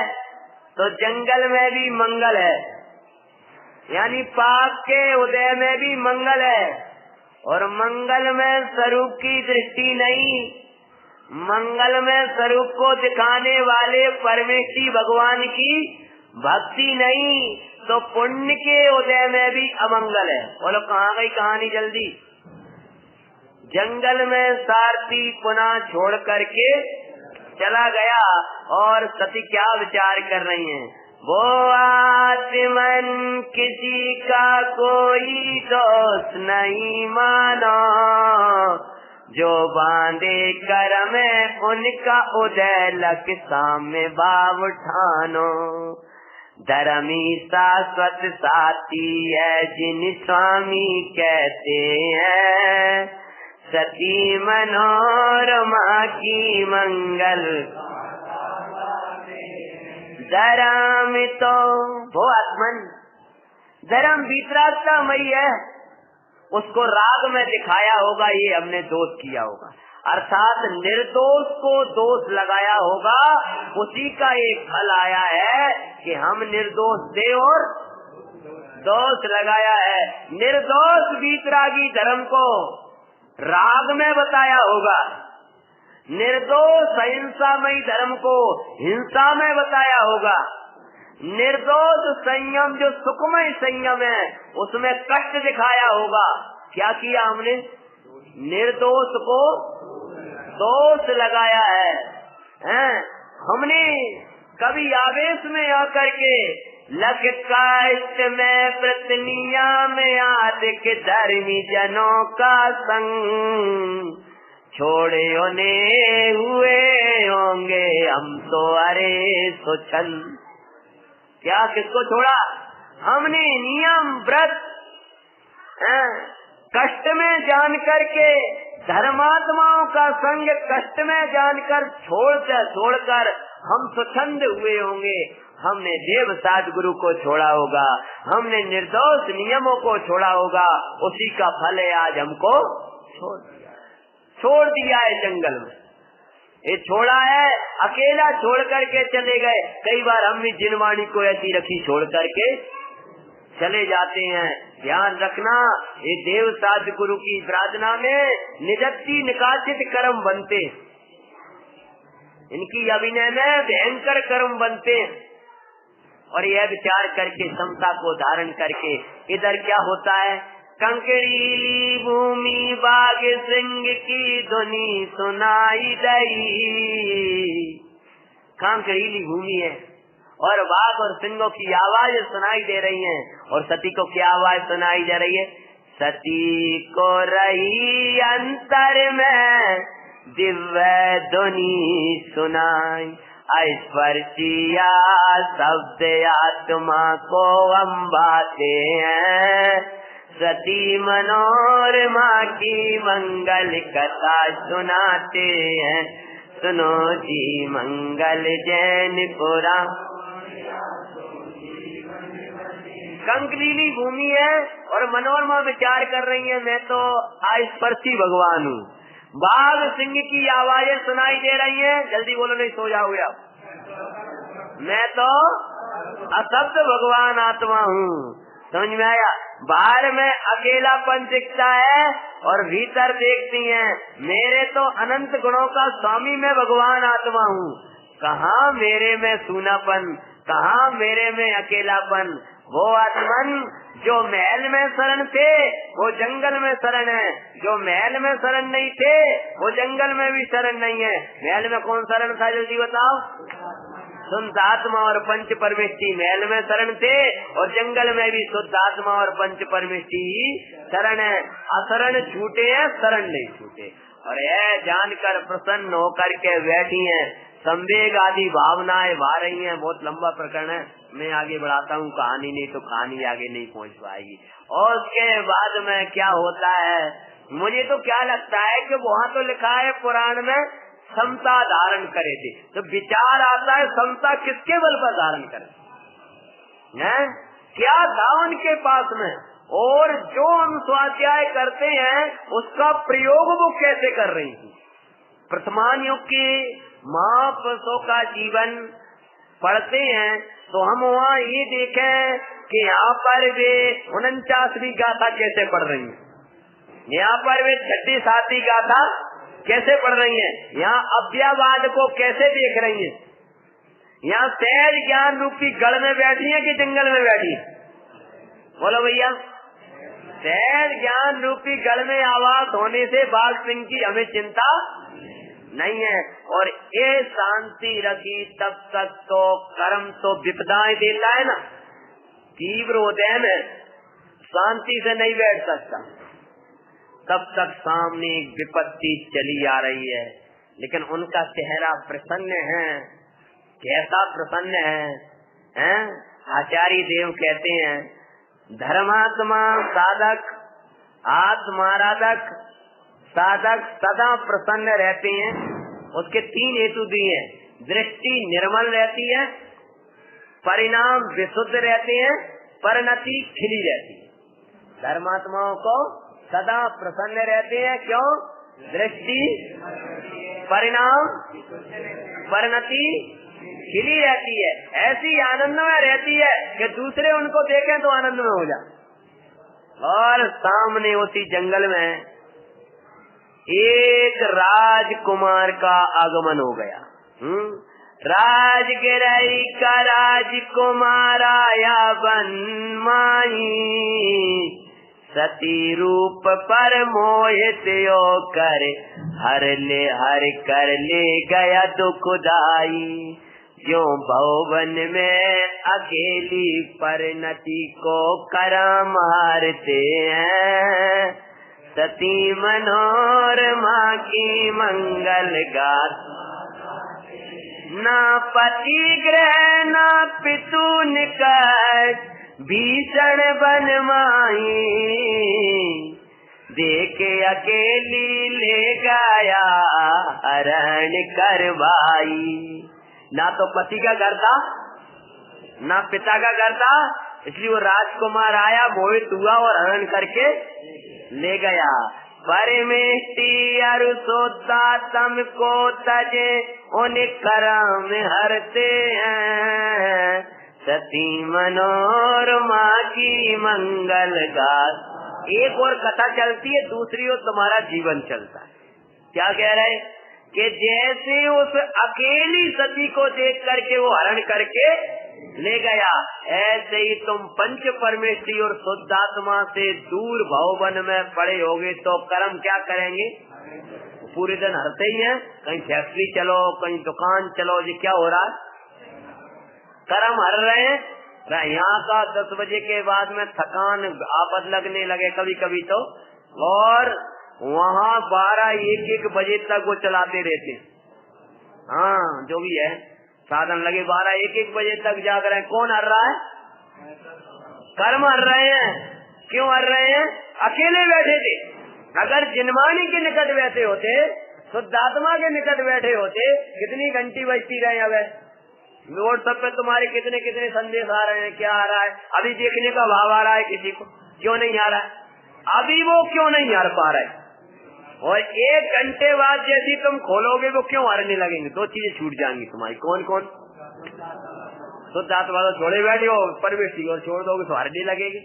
तो जंगल में भी मंगल है, यानी पाप के उदय में भी मंगल है। और मंगल में स्वरूप की दृष्टि नहीं, मंगल में स्वरूप को दिखाने वाले परमेश्वरी भगवान की भक्ति नहीं, तो पुण्य के उदय में भी अमंगल है। बोलो कहाँ गई कहानी जल्दी। जंगल में सारथी पुनः छोड़ करके चला गया और सती क्या विचार कर रही हैं? वो आत्मन किसी का कोई दोष नहीं मानो, जो बांधे कर में उनका उदय लक सामने भाव ठानो। धर्मी शाश्वत साथी है जिन स्वामी कहते हैं, सती मनोरमा की मंगल। धर्म तो वो आत्मन, धर्म वितरागतामयी है, उसको राग में दिखाया होगा, ये हमने दोष किया होगा, अर्थात निर्दोष को दोष लगाया होगा, उसी का एक फल आया है कि हम निर्दोष थे और दोष लगाया है। निर्दोष वितरागी धर्म को राग में बताया होगा, निर्दोष अहिंसामयी धर्म को हिंसा में बताया होगा, निर्दोष संयम जो सुखमय संयम है उसमें कष्ट दिखाया होगा। क्या किया हमने? निर्दोष को दोष लगाया है। हमने कभी आवेश में आकर के लख काष्ट में प्रतिनिया में आदिक धर्मी जनों का संग छोड़े होने हुए होंगे हम तो अरे सोचन। क्या किसको छोड़ा? हमने नियम व्रत कष्ट में जान करके धर्मात्माओं का संग कष्ट में जानकर छोड़कर हम स्वच्छंद हुए होंगे। हमने देव सद्गुरु को छोड़ा होगा, हमने निर्दोष नियमों को छोड़ा होगा, उसी का फल है आज हमको छोड़ दिया है जंगल में। ये छोड़ा है, अकेला छोड़ करके चले गए। कई बार हम भी जिनवाणी को ऐसी रखी छोड़ करके चले जाते हैं। ध्यान रखना, ये देव सद्गुरु की प्रार्थना में निजत्ती निकासित कर्म बनते, इनकी अभिनय में भयंकर कर्म बनते। और यह विचार करके समता को धारण करके इधर क्या होता है, कंकरीली भूमि बाघ सिंह की ध्वनि सुनाई दई। कंकरीली भूमि है और बाघ और सिंहों की आवाज सुनाई दे रही है। और सती को क्या आवाज सुनाई दे रही है, सती को रही अंतर में दिव्य ध्वनि सुनाई। स्पर्शिया शब्द आत्मा को अम्बाते हैं, सती मनोरमा की मंगल कथा सुनाते हैं। सुनो जी मंगल जैन पुराण। कंकरीली भूमि है और मनोरमा विचार कर रही है, मैं तो स्पर्शी भगवान हूँ। बाघ सिंह की आवाजें सुनाई दे रही हैं, जल्दी बोलो नहीं सो जाओगे आप। मैं तो अशब्द भगवान आत्मा हूँ। समझ में आया? बाहर में अकेलापन दिखता है और भीतर देखती हैं मेरे तो अनंत गुणों का स्वामी मैं भगवान आत्मा हूँ। कहाँ मेरे में सूनापन, कहाँ मेरे में अकेलापन। वो आत्मन जो महल में शरण थे वो जंगल में शरण है, जो महल में शरण नहीं थे वो जंगल में भी शरण नहीं है। महल में कौन शरण था जल्दी बताओ? शुद्ध आत्मा और पंच परमेष्टि महल में शरण थे और जंगल में भी शुद्ध आत्मा और पंच परमेष्टि शरण है। अशरण छूटे हैं, शरण नहीं छूटे। और यह जानकर प्रसन्न होकर के बैठी हैं, संवेग आदि भावनाएं भा रही हैं। बहुत लंबा प्रकरण है, मैं आगे बढ़ाता हूँ कहानी, नहीं तो कहानी आगे नहीं पहुँच पाएगी। और उसके बाद में क्या होता है, मुझे तो क्या लगता है कि वहाँ तो लिखा है पुराण में समता धारण करे थे, तो विचार आता है समता किसके बल पर धारण करे हैं? क्या था उनके पास में, और जो हम स्वाध्याय करते हैं उसका प्रयोग वो कैसे कर रही थी। वर्तमान युग के महापुरुषों का जीवन पढ़ते हैं तो हम वहाँ ये देखें कि यहाँ पर वे 49वीं गाथा कैसे पढ़ रही हैं, यहाँ पर वे 6ठी 7ठी गाथा कैसे पढ़ रही हैं, यहाँ अव्ययवाद को कैसे देख रही हैं, यहाँ सहज ज्ञान रूपी गढ़ में बैठी है कि जंगल में बैठी है? बोलो भैया। सहज ज्ञान रूपी गढ़ में आवास होने से बाघ सिंह की हमें चिंता नहीं है। और ये शांति रखी तब तक तो कर्म तो विपदाएं दे रहा है ना, तीव्र हृदय में शांति से नहीं बैठ सकता। तब तक सामने विपत्ति चली आ रही है, लेकिन उनका चेहरा प्रसन्न है। कैसा प्रसन्न है? आचार्य देव कहते हैं धर्मात्मा साधक आत्माराधक साधक सदा प्रसन्न रहते हैं। उसके 3 हेतु दिए हैं, दृष्टि निर्मल रहती है, परिणाम विशुद्ध रहते हैं, परिणति खिली रहती है। धर्मात्माओं को सदा प्रसन्न रहते हैं, क्यों? दृष्टि परिणाम परिणति खिली रहती है, ऐसी आनंद में रहती है कि दूसरे उनको देखें तो आनंद में हो जाए। और सामने उसी जंगल में एक राजकुमार का आगमन हो गया। राजगिरई का राजकुमार आया बन माही, सती रूप पर मोहित यो कर हर कर ले गया दुखदाई। जो भवन में अकेली परिणति को करम हारते हैं, सती मनोरमा की मंगल गाथा। ना पति ग्रह ना पितु निकट, भीषण बन माही देखे अकेली ले गया हरण करवाई। ना तो पति का घर था ना पिता का घर था, इसलिए वो राजकुमार आया, मोहित हुआ और हरण करके ले गया। परमेष्टि अरु सोता तम को तजे उन करम हरते हैं, सती मनोरमा की मंगल गाथ। एक और कथा चलती है, दूसरी ओर तुम्हारा जीवन चलता है। क्या कह रहे कि जैसे उस अकेली सती को देख करके वो हरण करके ले गया, ऐसे ही तुम पंच परमेष्टि और शुद्धात्मा से दूर भवन में पड़े होगे तो कर्म क्या करेंगे? पूरे दिन हरते ही हैं। कहीं फैक्ट्री चलो, कहीं दुकान चलो, ये क्या हो रहा है? कर्म हर रहे हैं। यहाँ का 10 बजे के बाद में थकान आफत लगने लगे कभी कभी तो, और वहाँ 12-1 बजे तक वो चलाते रहते। हाँ, जो भी है साधन लगे 12-1 बजे तक जाग रहे हैं। कौन हर रहा है? कर्म हर रहे हैं। क्यों हर रहे हैं? अकेले बैठे थे। अगर जिनवानी के निकट बैठे होते, शुद्धात्मा के निकट बैठे होते, कितनी घंटी बजती रहे। अब व्हाट्सएप पे तुम्हारे कितने कितने संदेश आ रहे हैं, क्या आ रहा है, अभी देखने का भाव आ रहा है किसी को, क्यों नहीं आ रहा है? अभी वो क्यों नहीं हार पा रहे? और 1 घंटे बाद जैसी तुम खोलोगे वो क्यों हारने लगेंगे? 2 चीजें छूट जाएंगी तुम्हारी। कौन कौन? शुद्धात्मा तो छोड़े बैठे हो, परमेष्टि और छोड़ दोगे तो हारने लगेगी।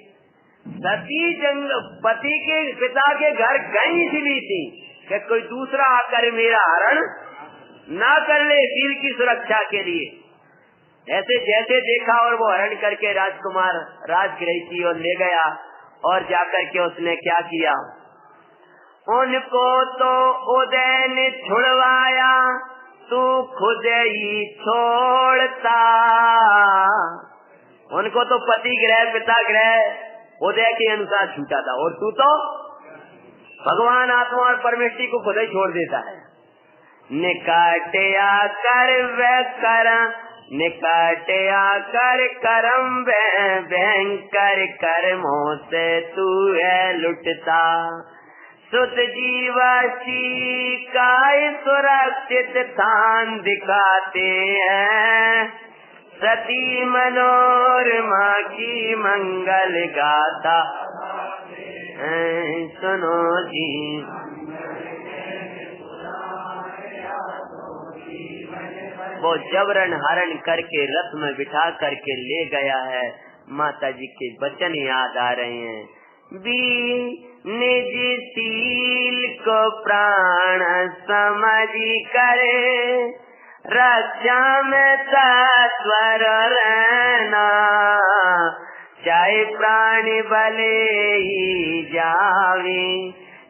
सती पति के पिता के घर गई इसलिए थी कि कोई दूसरा आकर मेरा हरण ना कर ले, वीर की सुरक्षा के लिए। ऐसे जैसे देखा और वो हरण करके राजकुमार राजगृह की ओर ले गया, और जाकर के उसने क्या किया? उनको तो उदय ने छुड़वाया, तू खुद ही छोड़ता। उनको तो पति ग्रह पिता ग्रह उदय के अनुसार छूटा था, और तू तो भगवान आत्मा और परमेष्टि को खुद ही छोड़ देता है। निकाटिया कर वे कर, निकाटिया कर करम भयंकर कर्मों से तू है लुटता। सुत जीवासी का सुरक्षित स्थान दिखाते हैं, सती मनोरमा की मंगल गाथा सुनो जी। वो जबरन हरण करके रथ में बिठा करके ले गया है। माता जी के वचन याद आ रहे हैं, निज सील को प्राण समझी करे, रक्षा में तत्पर रहना, चाहे प्राण भले ही जावे,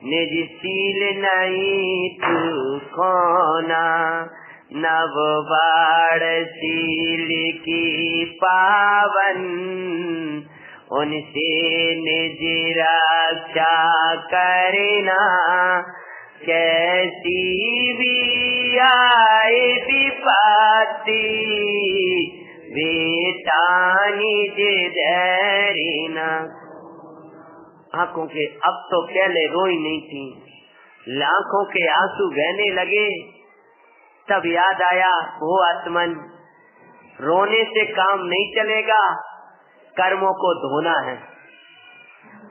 निज सील नहीं तू खोना। नव बाढ़ सील की पावन, उनसे निज रक्षा करना, कैसी भी आए विपत्ति, बेटा निज धैर्य। आंखों के अब तो पहले रोई नहीं थी, लाखों के आंसू बहने लगे। तब याद आया, वो आत्मन, रोने से काम नहीं चलेगा, कर्मों को धोना है।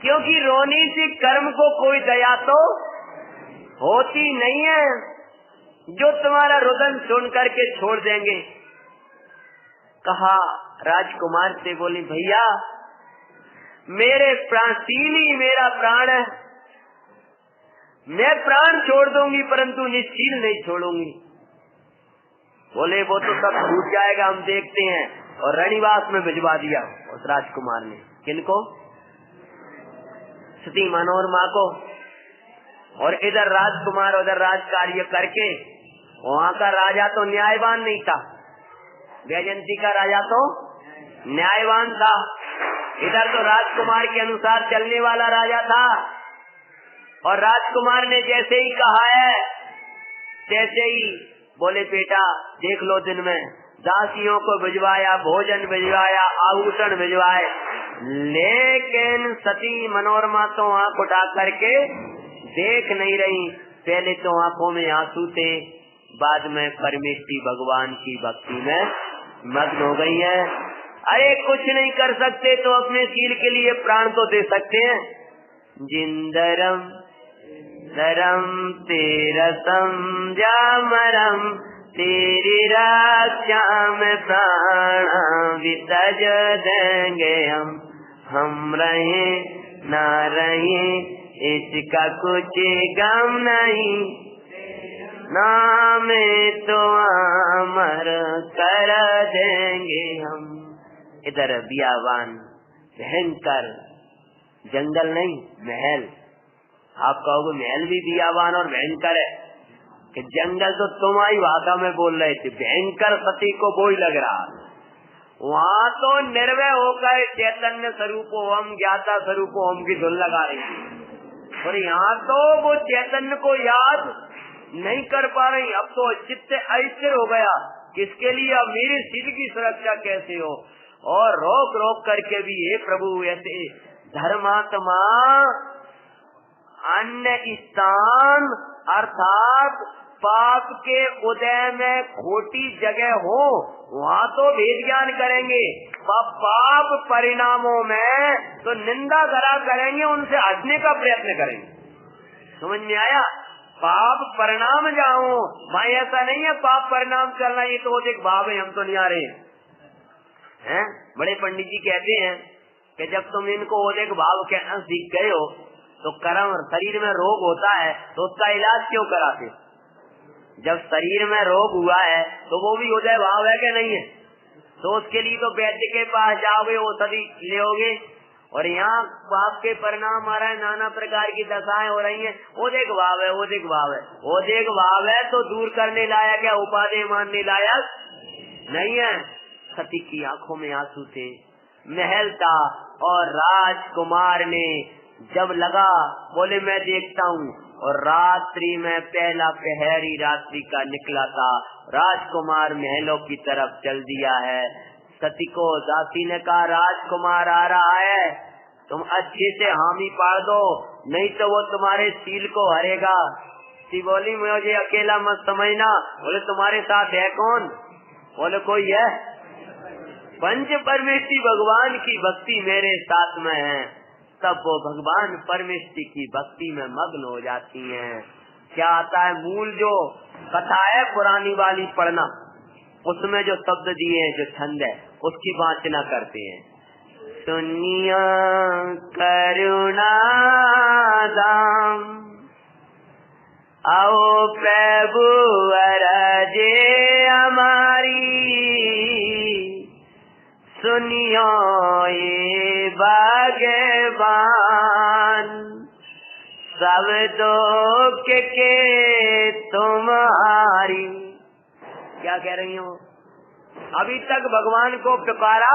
क्योंकि रोने से कर्म को कोई दया तो होती नहीं है, जो तुम्हारा रुदन सुन करके छोड़ देंगे। कहा राजकुमार से, बोली भैया मेरे प्राणशीली मेरा प्राण है, मैं प्राण छोड़ दूंगी परंतु निश्चील नहीं छोड़ूंगी। बोले वो तो सब छूट जाएगा, हम देखते हैं। और रणिवास में भिजवा दिया उस राजकुमार ने। किनको? सती मनोरमा को। और इधर राजकुमार उधर राज कार्य करके, वहाँ का राजा तो न्यायवान नहीं था, वैजयंती का राजा तो न्यायवान था। इधर तो राजकुमार के अनुसार चलने वाला राजा था। और राजकुमार ने जैसे ही कहा है तैसे ही बोले बेटा देख लो, दिन में दासियों को भिजवाया, भोजन भिजवाया, आभूषण भिजवाए, लेकिन सती मनोरमा तो आंख उठा करके देख नहीं रही। पहले तो आंखों में आंसू थे, बाद में परमेष्टि भगवान की भक्ति में मग्न हो गई है। अरे कुछ नहीं कर सकते तो अपने सील के लिए प्राण तो दे सकते हैं। जिंदरम धरम तेरसम जामरम तेरी रक्षा में प्राण वितज देंगे हम रहे ना रहे इसका कुछ गम नहीं, नाम तो अमर कर देंगे हम। इधर बियावान भयंकर जंगल नहीं महल। आप कहोगे महल भी बियावान और भयंकर है कि जंगल तो तुम्हारी भाषा में बोल रहे थे, भयंकर सती को वो ही लग रहा। वहाँ तो निर्भय होकर चैतन्य स्वरूप हम ज्ञाता स्वरूप हम की धुन लगा रही थी, और यहाँ तो वो चैतन्य को याद नहीं कर पा रही। अब तो चित्त अस्थिर हो गया, किसके लिए? अब मेरे सिर की सुरक्षा कैसे हो? और रोक रोक करके भी हे प्रभु ऐसे धर्मात्मा अन्य स्थान अर्थात पाप के उदय में खोटी जगह हो वहाँ तो भेद ज्ञान करेंगे, पाप परिणामों में तो निंदा करा करेंगे, उनसे हटने का प्रयत्न करेंगे। समझ में आया? पाप परिणाम जाओ भाई, ऐसा नहीं है पाप परिणाम चलना ये तो एक भाव है, हम तो नहीं आ रहे हैं। बड़े पंडित जी कहते हैं कि जब तुम इनको ओदेक भाव कहना सीख गए हो तो कर्म शरीर में रोग होता है तो उसका इलाज क्यों कराते? जब शरीर में रोग हुआ है तो वो भी उदय भाव है कि नहीं है? तो उसके लिए तो वैद्य के पास जाओगे, औषधि लेोगे, और यहाँ पाप के परिणाम आ रहे हैं, नाना प्रकार की दशाएं हो रही हैं। ओदेक भाव है, ओदेक भाव है, ओदेक भाव है तो दूर करने लायक है, उपादेय मानने लायक नहीं है। सती की आंखों में आंसू थे, महल था, और राजकुमार ने जब लगा बोले मैं देखता हूँ, और रात्रि में पहला पहरी रात्रि का निकला था, राजकुमार महलों की तरफ चल दिया है। सती को दासी ने कहा राजकुमार आ रहा है, तुम अच्छे से हामी पाड़ दो, नहीं तो वो तुम्हारे सील को हरेगा। सी बोली मुझे अकेला मत समझना। बोले तुम्हारे साथ है कौन? बोले कोई है, पंच परमेष्टि भगवान की भक्ति मेरे साथ में है। तब वो भगवान परमेष्टि की भक्ति में मग्न हो जाती हैं। क्या आता है? मूल जो कथा है पुरानी वाली पढ़ना, उसमें जो शब्द दिए हैं, जो छंद है, उसकी वाचना करते हैं। सुनिया करुणा दाम आओ प्रभु अरजे हमारी, सुनियो ये भगवान सब दुख के तुम्हारी। क्या कह रही हो? अभी तक भगवान को पुकारा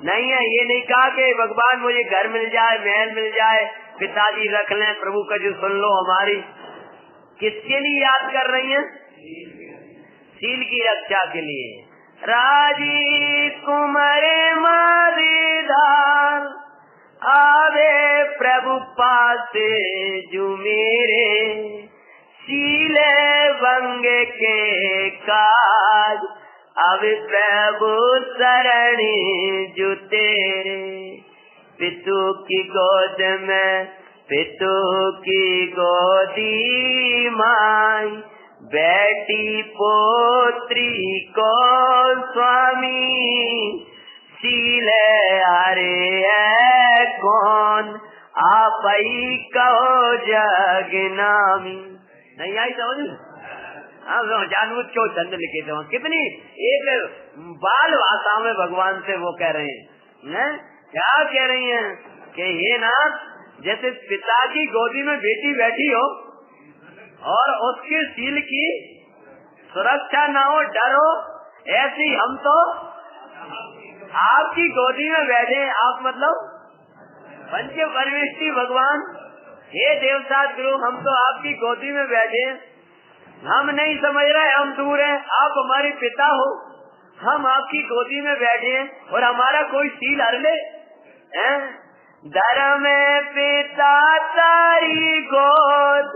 नहीं है, ये नहीं कहा कि भगवान मुझे घर मिल जाए, महल मिल जाए, पिताजी रख लें, प्रभु का जो सुन लो हमारी। किसके लिए याद कर रही हैं? सील की रक्षा के लिए। राजी कुमार मदीदार आवे प्रभु पास जो मेरे, सीले भंग के काज अब प्रभु शरणी जो तेरे। पितु की गोद में पितु की गोदी माई, बेटी पोत्री को स्वामी, सीले हरे है कौन आप ही कहो जगनामी। नहीं आई समझ? जानबूझ क्यों छंद लिखे थे, कितनी एक बाल भाषा में भगवान से वो कह रहे हैं। क्या कह रही हैं कि ये नाथ जैसे पिता की गोदी में बेटी बैठी हो और उसके सील की सुरक्षा ना हो, डर हो, ऐसी हम तो आपकी गोदी में बैठे। आप मतलब पंच परमेष्टि भगवान, हे देवता गुरु, हम तो आपकी गोदी में बैठे। हम नहीं समझ रहे हम दूर हैं, आप हमारे पिता हो, हम आपकी गोदी में बैठे हैं और हमारा कोई सील हर ले, धर्म पिता तारी गोद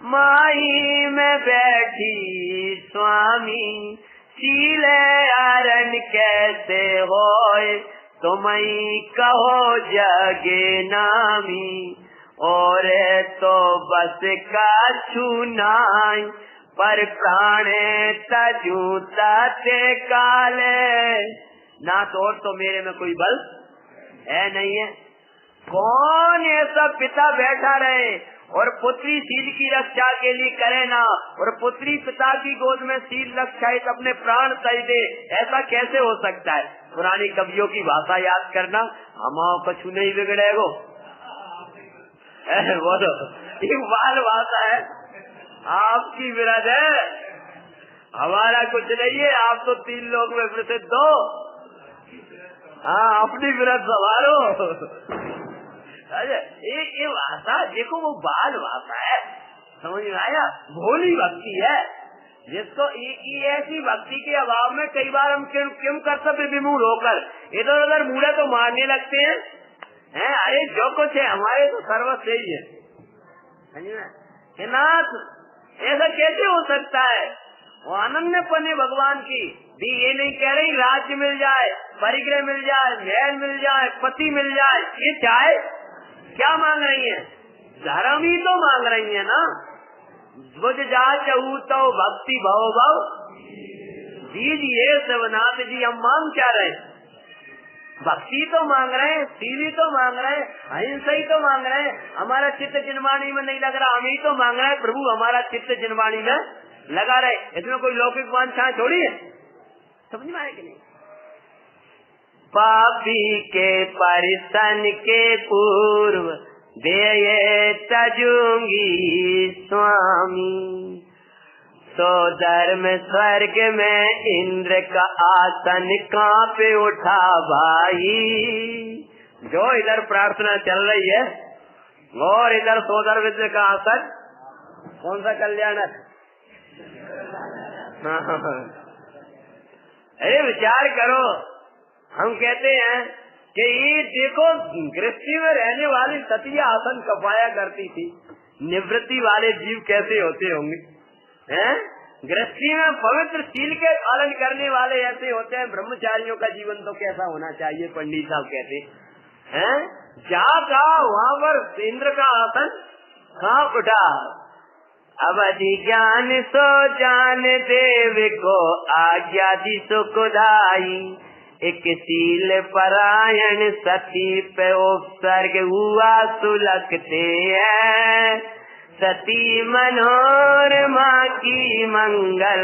माई में बैठी स्वामी शील आरण कैसे होए तुम्हें कहो जगे नामी और तो बस का छूनाई पर प्राणे तजूता ते काले ना तो मेरे में कोई बल है नहीं है। कौन ऐसा पिता बैठा रहे और पुत्री शील की रक्षा के लिए करे ना, और पुत्री पिता की गोद में शील रक्षाइत अपने प्राण तय दे, ऐसा कैसे हो सकता है। पुरानी कवियों की भाषा याद करना, हमाओ कछु नहीं बिगड़ेगो, बोलो बाल भाषा है, आपकी विरध है, हमारा कुछ नहीं है, आप तो 3 लोग में प्रसिद्ध हो। हाँ, अपनी विरध संभालो। ये भाषा देखो, वो बाल भाषा है, समझ में आया। भोली भक्ति है, जिसको ऐसी भक्ति के अभाव में कई बार हम क्यों कर्तव्य विमूढ़ होकर इधर उधर मुड़े तो मारने लगते हैं। अरे जो कुछ है हमारे तो सर्वस्व ही है। नाथ ऐसा कैसे हो सकता है। वो अनन्य पने भगवान की भी ये नहीं कह रही राज्य मिल जाए, परिग्रह मिल जाए, महल मिल जाए, पति मिल जाए, ये चाहे क्या मांग रही है, धर्म ही तो मांग रही है ना। बुझ जा चहु तो भक्ति भव भव दीजिए शिवनाथ जी। हम मांग क्या रहे, भक्ति तो मांग रहे हैं, शील ही तो मांग रहे हैं, अहिंसा ही तो मांग रहे हैं। हमारा चित्त जिनवाणी में नहीं लग रहा, हम ही तो मांग रहे हैं प्रभु हमारा चित्त जिनवाणी में लगा रहे। इसमें कोई लौकिक वांछा थोड़ी है, समझ में आए कि नहीं। पापी के परिसन के पूर्व दे तजूंगी स्वामी, तो धर्म स्वर्ग में इंद्र का आसन कांपे उठा भाई। जो इधर प्रार्थना चल रही है और इधर सोदर विद्य का आसन, कौन सा कल्याणक। अरे विचार करो, हम कहते हैं कि ये देखो गृहस्थी में रहने वाली सतिया आसन कपाया करती थी, निवृत्ति वाले जीव कैसे होते होंगे। गृहस्थी में पवित्र शील के पालन करने वाले ऐसे होते हैं। ब्रह्मचारियों का जीवन तो कैसा होना चाहिए, पंडित साहब कहते हैं। जहाँ कहा वहाँ पर इंद्र का आसन कांप उठा। अवधि ज्ञान सो जान देव को आज्ञा दी सुखदाई, एक शील परायण सती पे उपसर्ग हुआ सुलगते हैं, सती मनोरमा की मंगल।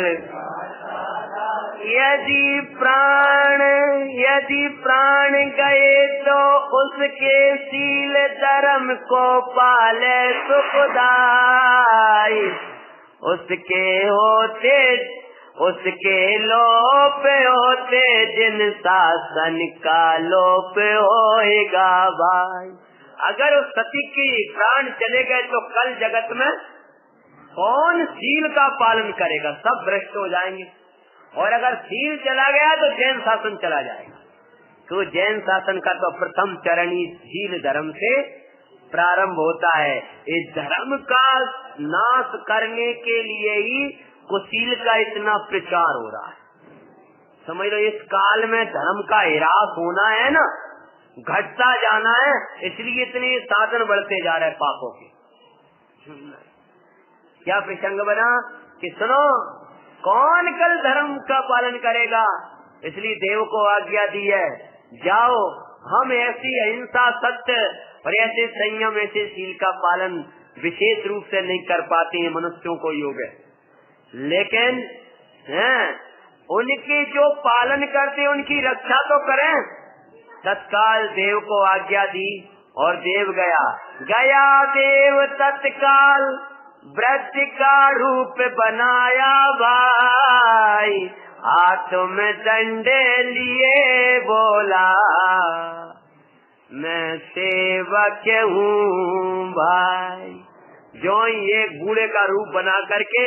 यदि प्राण गए तो उसके शील धर्म को पाले सुखदाई, उसके लोप होते जिन शासन का लोप होएगा भाई। अगर उस सती की प्राण चले गए तो कल जगत में कौन शील का पालन करेगा, सब भ्रष्ट हो जाएंगे। और अगर शील चला गया तो जैन शासन चला जाएगा। तो जैन शासन का तो प्रथम चरण ही शील धर्म से प्रारंभ होता है। इस धर्म का नाश करने के लिए ही कुशील का इतना प्रचार हो रहा है। समझ लो, इस काल में धर्म का ह्रास होना है ना, घटता जाना है, इसलिए इतने साधन बढ़ते जा रहे पापों के। क्या प्रसंग बना कि सुनो, कौन कल धर्म का पालन करेगा। इसलिए देव को आज्ञा दी है, जाओ हम ऐसी अहिंसा सत्य और ऐसे संयम ऐसे शील का पालन विशेष रूप से नहीं कर पाते हैं, मनुष्यों को योग है। लेकिन उनके जो पालन करते उनकी रक्षा तो करें। तत्काल देव को आज्ञा दी और देव गया देव तत्काल व्रत का रूप बनाया भाई, हाथ में डंडे लिए बोला मैं सेवक हूँ भाई। जो ये बूढ़े का रूप बना करके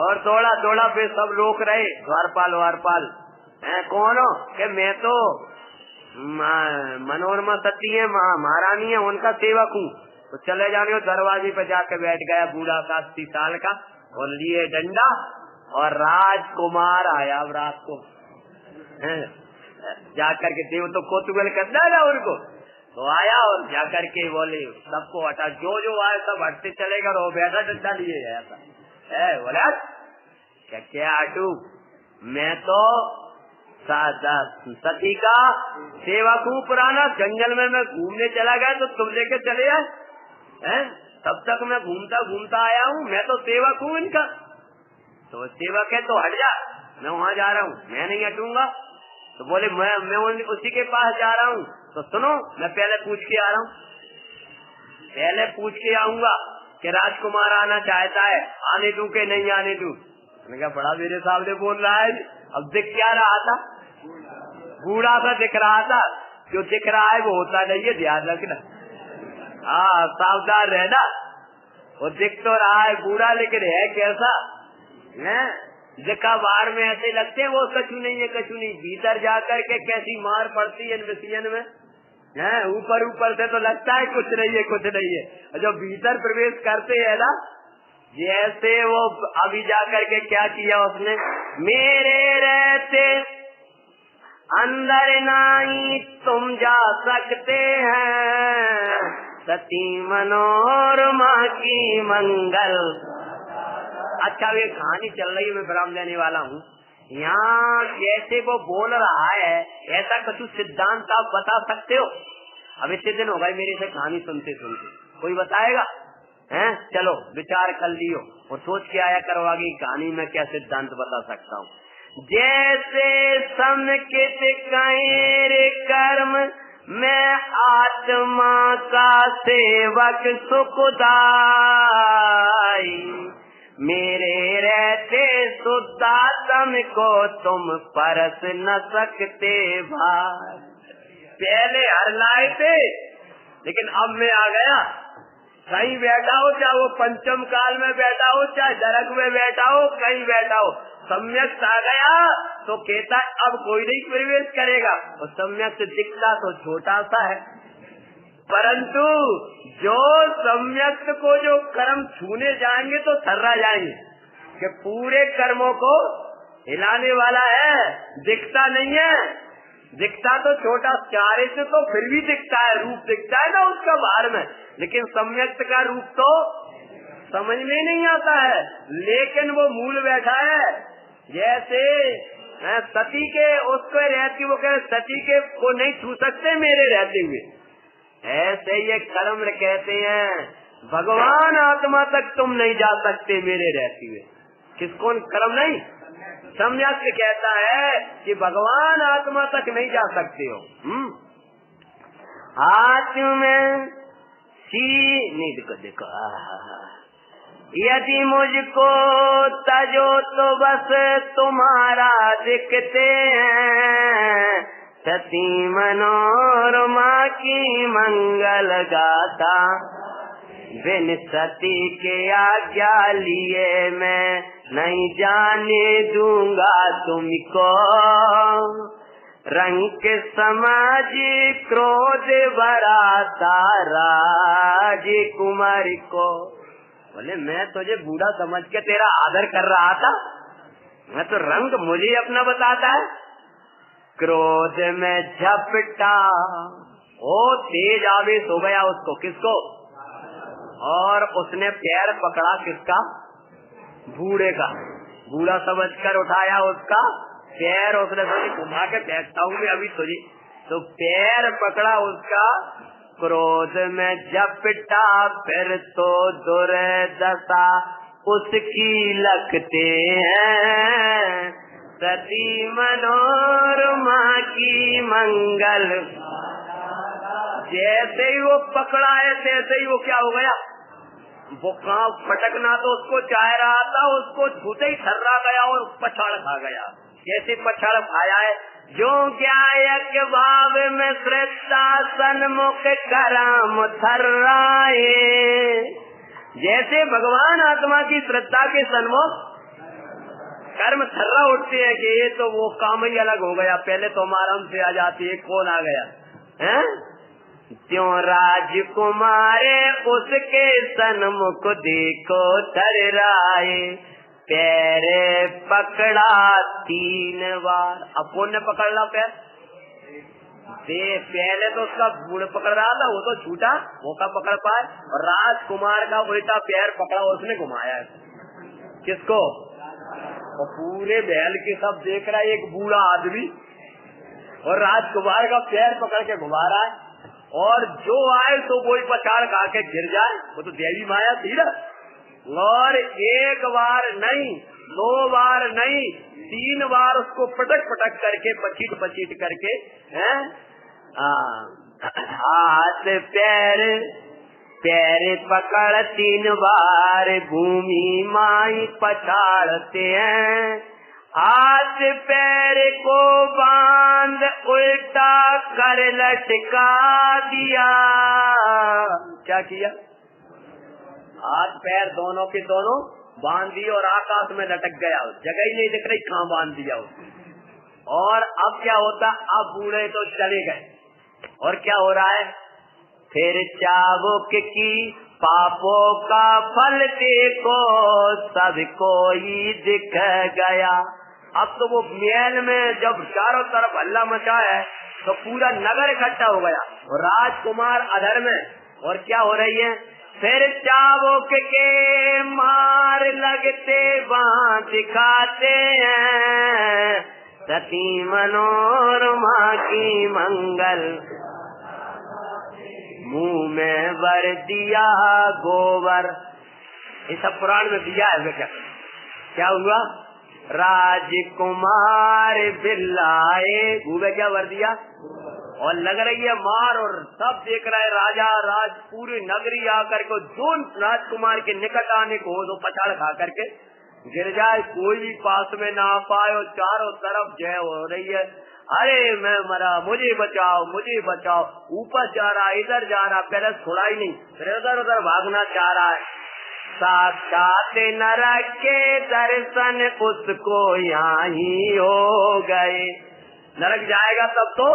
और दौड़ा पे सब रोक रहे, द्वारपाल कौन हो कि मैं तो मनोरमा सती है, महारानी है, उनका सेवक हूँ। तो चले जाने, दरवाजे पे जाके बैठ गया बूढ़ा 80 साल का, और लिए डंडा, और राजकुमार आया अब रात को जाकर के देव तो कोतुगल करना है ना उनको, तो आया और जाकर के बोले सबको हटा, जो जो आए सब हटते चलेगा, और बैठा डंडा लिए गया था। बोला क्या हटू, मैं तो सती का सेवक हूँ पुराना, जंगल में मैं घूमने चला गया तो तुम लेके चले आए, तब तक मैं घूमता घूमता आया हूँ, मैं तो सेवक हूँ इनका। तो सेवक है तो हट जा, मैं वहाँ जा रहा हूँ, मैं नहीं हटूंगा। तो बोले मैं उसी के पास जा रहा हूँ। तो सुनो, मैं पहले पूछ के आ रहा हूँ, पहले पूछ के आऊंगा कि राजकुमार आना चाहता है, आने दूं कि नहीं आने दूं। मैंने कहा बड़ा मेरे सामने बोल रहा है, अब दिख क्या रहा था, बूढ़ा सा दिख रहा था, जो दिख रहा है वो होता नहीं है, ध्यान रखना। हाँ सावधान रहना, वो दिख तो रहा है बूढ़ा, लेकिन है कैसा है, जिका बाहर में ऐसे लगते हैं वो कछु नहीं है, कछु नहीं, भीतर जाकर के कैसी मार पड़ती है विषयन में, है ऊपर ऊपर से तो लगता है कुछ नहीं है, कुछ नहीं है, जो भीतर प्रवेश करते है ना, जैसे वो अभी जाकर के क्या किया उसने, मेरे रहते अंदर नहीं तुम जा सकते हैं, सती मनोरमा की मंगल। अच्छा ये कहानी चल रही है, मैं विराम देने वाला हूँ। यहाँ जैसे वो बोल रहा है, ऐसा कुछ सिद्धांत आप बता सकते हो? अब इतने दिन हो गए मेरे से कहानी सुनते सुनते, कोई बताएगा? हैं चलो विचार कर लियो और सोच के आया करो आगे कहानी में क्या सिद्धांत बता सकता हूँ। जैसे समकित कैर कर्म मैं आत्मा का सेवक सुखदाई, मेरे रहते शुद्धात्म को तुम परस न सकते भाई। पहले हर लाए थे, लेकिन अब मैं आ गया, कहीं बैठा हो, चाहे वो पंचम काल में बैठा हो, चाहे दरक में बैठा हो, कहीं बैठा हो, सम्यक आ गया तो कहता अब कोई नहीं प्रवेश करेगा, और सम्यक दिखता तो छोटा सा है, परंतु जो सम्यक को जो कर्म छूने जाएंगे तो थर्रा जाएंगे, कि पूरे कर्मों को हिलाने वाला है, दिखता नहीं है, दिखता तो छोटा, चारे से तो फिर भी दिखता है, रूप दिखता है ना उसका बाहर में, लेकिन सम्यक का रूप तो समझ में नहीं आता है, लेकिन वो मूल बैठा है। जैसे सती के उसको रहती, वो कह सती के को नहीं छू सकते मेरे रहते हुए, ऐसे ये कर्म कहते हैं भगवान आत्मा तक तुम नहीं जा सकते मेरे रहते हुए। किसको कर्म नहीं, सम्यक कहता है कि भगवान आत्मा तक नहीं जा सकते हो। हाथ में सी नहीं, देखो देखो, यदि मुझको तजो तो बस तुम्हारा दिखते हैं, सती मनोरमा की मंगल गाथा, बिन सती के आज्ञा लिए मैं नहीं जाने दूंगा तुमको, रंग के समाज क्रोध भरा तारा जी कुमारी को। बोले मैं तुझे बूढ़ा समझ के तेरा आदर कर रहा था, मैं तो रंग मुझे अपना बताता है। क्रोध में झपटा, ओ तेज आवेश हो गया उसको, किसको, और उसने पैर पकड़ा किसका, बूढ़े का, बूढ़ा समझकर उठाया उसका पैर, उसने सोची घुमा के बैठता हूँ मैं अभी तुझे, तो पैर पकड़ा उसका, क्रोध में झपटा, फिर तो दुर्दशा उसकी लगते हैं, सती मनोरमा की मंगल। जैसे ही वो पकड़ा है तैसे ही वो क्या हो गया, वो कहाँ फटकना तो उसको चाह रहा था, उसको छूते ही थर्रा गया और पछाड़ खा गया। जैसे पछाड़ खाया है, जो ज्ञायक भाव में श्रेष्ठा सन्मुख करम थर्राए, जैसे भगवान आत्मा की श्रद्धा के सन्मुख कर्म थर्रा उठते हैं कि ये तो वो काम ही अलग हो गया, पहले तो हमारा हमसे आ जाती है, कौन आ गया है। त्यों राजकुमारे उसके सन्मुख देखो थर्राए, पैरे पकड़ा 3 बार। अब कौन ने पकड़ ला पैर? पहले तो उसका बूढ़ पकड़ रहा था, वो तो छूटा, वो का पकड़ पाए, और राजकुमार का उल्टा पैर पकड़ा, उसने घुमाया। किसको? और पूरे महल के सब देख रहा है, एक बूढ़ा आदमी और राजकुमार का पैर पकड़ के घुमा रहा है, और जो आए तो वही पछाड़ खा के गिर जाए, वो तो देवी माया थी ना। और 1 बार नहीं, 2 बार नहीं, 3 बार उसको पटक पटक करके, पचीट पचीट करके, हैं, हाथ पैर पकड़ 3 बार भूमि माई पछाड़ते हैं, हाथ पैर को बांध उल्टा कर लटका दिया। क्या किया? हाथ पैर दोनों के दोनों बांध दिए और आकाश में लटक गया, जगह ही नहीं दिख रही कहाँ बांध दिया उसको। और अब क्या होता? अब बूढ़े तो चले गए, और क्या हो रहा है? फिर चाबुक की पापों का फल देखो सबको ही दिख गया। अब तो वो महल में जब चारों तरफ हल्ला मचा है तो पूरा नगर इकट्ठा हो गया, और राजकुमार अधर में, और क्या हो रही है? फिर चाबुक के मार लगते वहाँ दिखाते हैं, सती मनोरमा की मंगल मुंह में भर दिया गोबर। ये सब पुराण में दिया है। क्या हुआ? राजकुमार बिल्लाए मुंह में क्या भर दिया, और लग रही है मार, और सब देख रहा है राजा राज पूरी नगरी आकर को, जो राजकुमार के निकट आने को तो पछाड़ खा करके गिर जाए, कोई भी पास में ना आ पाए, और चारों तरफ जय हो रही है। अरे मैं मरा, मुझे बचाओ, मुझे बचाओ। ऊपर जा रहा, इधर जा रहा, पहले छोड़ा ही नहीं, फिर उधर उधर भागना चाह रहा है। साक्षात नरक के दर्शन उसको यहाँ ही हो गए। नरक जाएगा तब तो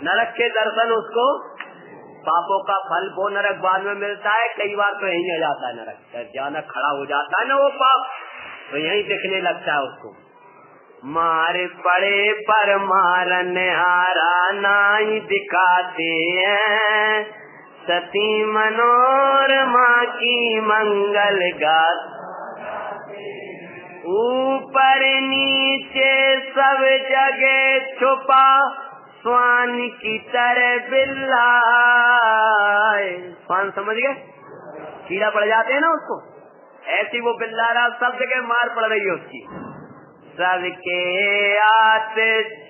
नरक के दर्शन उसको, पापों का फल वो नरक बाद में मिलता है, कई बार तो यहीं आ जाता है नरक, जाना खड़ा हो जाता है ना वो पाप, तो यहीं दिखने लगता है उसको। मार पड़े पर मारन हारा नाई दिखाते हैं, सती मनोरमा की मंगल गात, ऊपर नीचे सब जगह छुपा स्वान की तरह बिल्ला। स्वान समझ गए? कीड़ा पड़ जाते हैं ना उसको, ऐसी वो बिल्लारा सब जगह मार पड़ रही है उसकी। सबके हाथ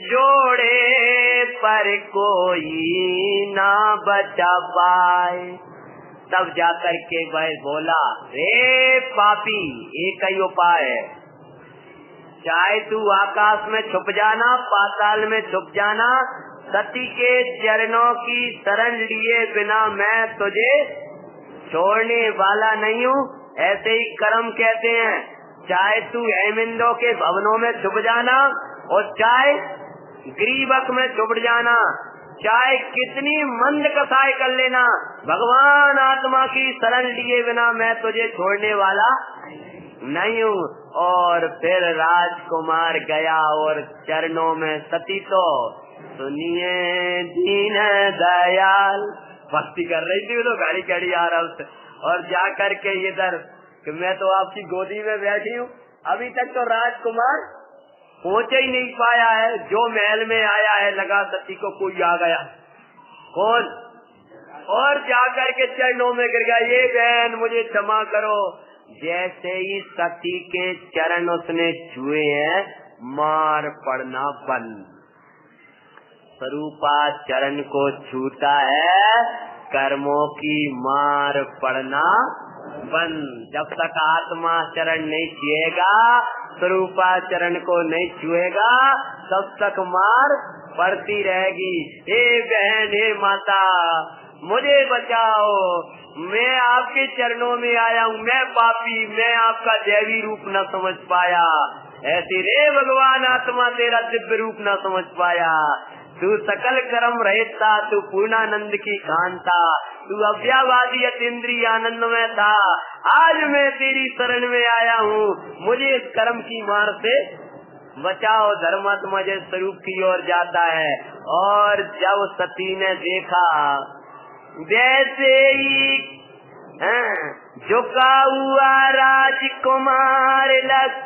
जोड़े पर कोई ना बचा पाए, तब जाकर के वह बोला, रे पापी, एक ही उपाय है, चाहे तू आकाश में छुप जाना, पाताल में छुप जाना, सती के चरणों की शरण लिए बिना मैं तुझे छोड़ने वाला नहीं हूँ। ऐसे ही कर्म कहते हैं, चाहे तू हेमिंदों के भवनों में छुप जाना, और चाहे ग्रीवक में छुप जाना, चाहे कितनी मंद कसाई कर लेना, भगवान आत्मा की शरण लिए बिना मैं तुझे छोड़ने वाला नहीं हूँ। और फिर राजकुमार गया और चरणों में सती तो सुनिए दीन दयाल भक्ति कर रही थी, तो गाड़ी गाड़ी आ रहा उससे, और जा करके इधर कि मैं तो आपकी गोदी में बैठी हूँ। अभी तक तो राजकुमार पहुँच ही नहीं पाया है, जो महल में आया है लगा सती को कोई आ गया, कौन, और जाकर के चरणों में गिर गया, ये बहन मुझे क्षमा करो। जैसे ही सती के चरण उसने छुए हैं, मार पड़ना बंद। स्वरूपा चरण को छूता है, कर्मों की मार पड़ना बंद। जब तक आत्मा चरण नहीं छुएगा, स्वरूपा चरण को नहीं छुएगा, तब तक मार पड़ती रहेगी। हे बहन, हे माता, मुझे बचाओ, मैं आपके चरणों में आया हूँ, मैं पापी, मैं आपका दैवी रूप न समझ पाया, ऐसी रे भगवान आत्मा तेरा दिव्य रूप न समझ पाया। तू सकल कर्म रहता, तू पूर्णानंद की कांता, तू अव्यावादी अतीन्द्रिय आनंद में था। आज मैं तेरी शरण में आया हूँ, मुझे इस कर्म की मार से बचाओ। धर्मात्मा जैसे स्वरूप की ओर जाता है। और जब सती ने देखा जैसे ही झुका हुआ राजकुमार लग,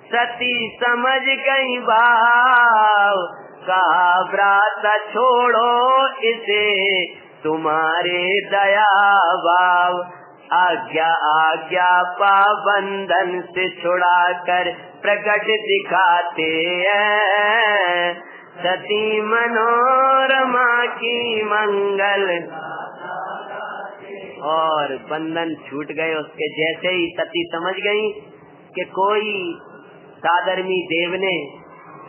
सती समझ गई भाव, कहा व्रत छोड़ो इसे तुम्हारे दया भाव। आज्ञा आज्ञा पाबंधन से छुड़ाकर प्रकट दिखाते हैं, सती मनोरमा की मंगल। और बंधन छूट गए उसके। जैसे ही सती समझ गई कि कोई साधर्मी देव ने,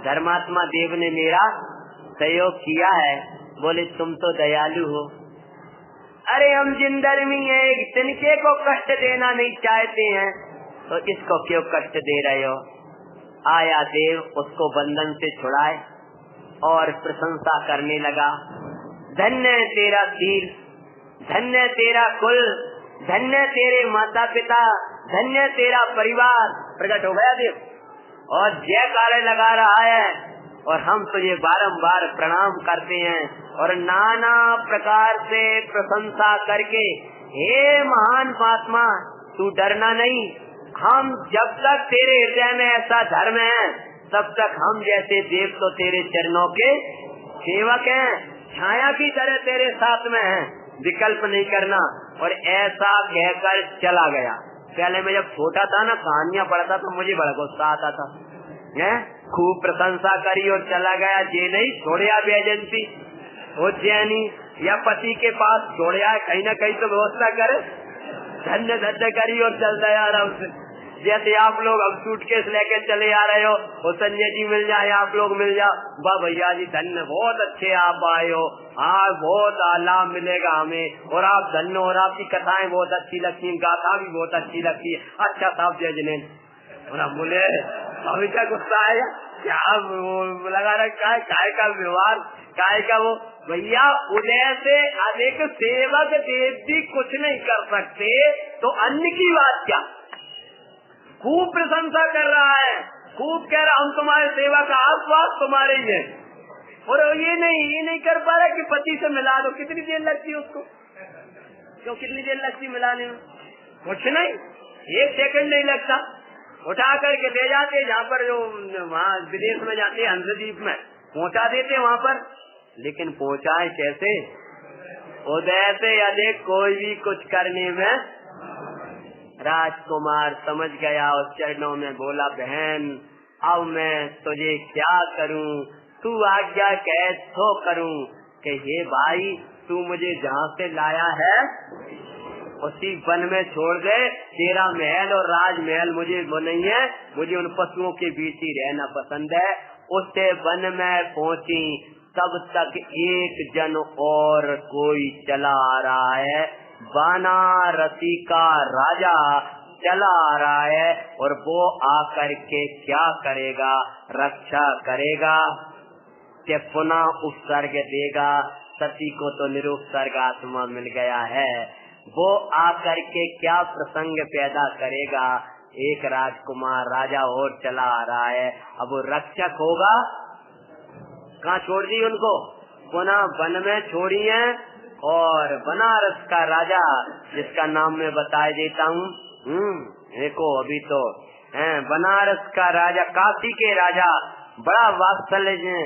धर्मात्मा देव ने मेरा सहयोग किया है, बोले तुम तो दयालु हो। अरे हम जिन धर्मी है, एक तिनके को कष्ट देना नहीं चाहते हैं, तो इसको क्यों कष्ट दे रहे हो। आया देव, उसको बंधन से छुड़ाए और प्रशंसा करने लगा। धन्य तेरा शील, धन्य तेरा कुल, धन्य तेरे माता पिता, धन्य तेरा परिवार। प्रकट हो गया देव और जयकारे लगा रहा है। और हम तुझे बारंबार प्रणाम करते हैं और नाना प्रकार से प्रशंसा करके, हे महान महात्मा तू डरना नहीं। हम जब तक तेरे हृदय में ऐसा धर्म है, तब तक हम जैसे देव तो तेरे चरणों के सेवक हैं, छाया की तरह तेरे साथ में हैं, विकल्प नहीं करना। और ऐसा कहकर चला गया। पहले मैं जब छोटा था ना, कहानियां पढ़ता तो मुझे बड़ा गुस्सा आता था। खूब प्रशंसा करी और चला गया। ये नहीं छोड़िया एजेंसी उज्जैनी या पति के पास छोड़िया, कहीं ना कहीं तो व्यवस्था करे, धन्य धन्य करी और चलता आ रहा उससे। जैसे आप लोग अब सूटकेस लेके चले आ रहे हो, वो संजय जी मिल जाए, आप लोग मिल जाओ, वाह भैया जी धन्य, बहुत अच्छे आप आए हो, हाँ बहुत लाभ मिलेगा हमें, और आप धन्य, और आपकी कथाएं बहुत अच्छी लगती हैं, गाथा भी बहुत अच्छी लगती है। अच्छा साहब जय जिने बोले अभी क्या गुस्सा आएगा, क्या लगा रखा है, काय का व्यवहार, काय का वो। भैया उदय से अधिक सेवक देव भी कुछ नहीं कर सकते, तो अन्य की बात क्या। खूब प्रशंसा कर रहा है, खूब कह रहा हम तुम्हारे सेवा का आश्वास तुम्हारे ही है, और ये नहीं कर पा रहा कि पति से मिला दो। कितनी देर लगती है उसको, क्यों कितनी देर लगती मिलाने में, कुछ नहीं, 1 सेकंड नहीं लगता। उठा करके ले जाते जहाँ पर जो वहाँ विदेश में जाते हंसद्वीप में पहुँचा देते वहाँ पर। लेकिन पहुँचाए कैसे, उदय से अधिक कोई भी कुछ करने में। राजकुमार समझ गया और चरणों में बोला, बहन अब मैं तुझे क्या करूं, तू आज्ञा कह तो करूं। कि हे भाई तू मुझे जहाँ से लाया है उसी वन में छोड़ दे, तेरा महल और राजमहल मुझे वो नहीं है, मुझे उन पशुओं के बीच ही रहना पसंद है। उससे वन में पहुँची, तब तक एक जन और कोई चला आ रहा है, बनारसी का राजा चला आ रहा है, और वो आकर के क्या करेगा, रक्षा करेगा कि पुनः उपसर्ग देगा। सती को तो निरुपसर्ग आत्मा मिल गया है, वो आकर के क्या प्रसंग पैदा करेगा। एक राजकुमार राजा और चला आ रहा है, अब वो रक्षक होगा। कहाँ छोड़ दी उनको, पुनः वन में छोड़ी है। और बनारस का राजा, जिसका नाम मैं बता देता हूँ, देखो अभी तो बनारस का राजा, काशी के राजा, बड़ा वात्सल्य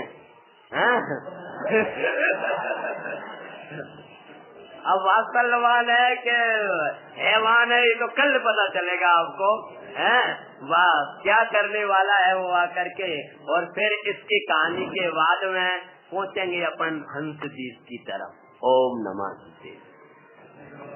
अब वात्सल्यवान है कि हैवान है, ये तो कल पता चलेगा आपको। वाह क्या करने वाला है वो आकर के। और फिर इसकी कहानी के बाद में पहुँचेंगे अपन हंस जी की तरफ। ओम नमः शिवाय।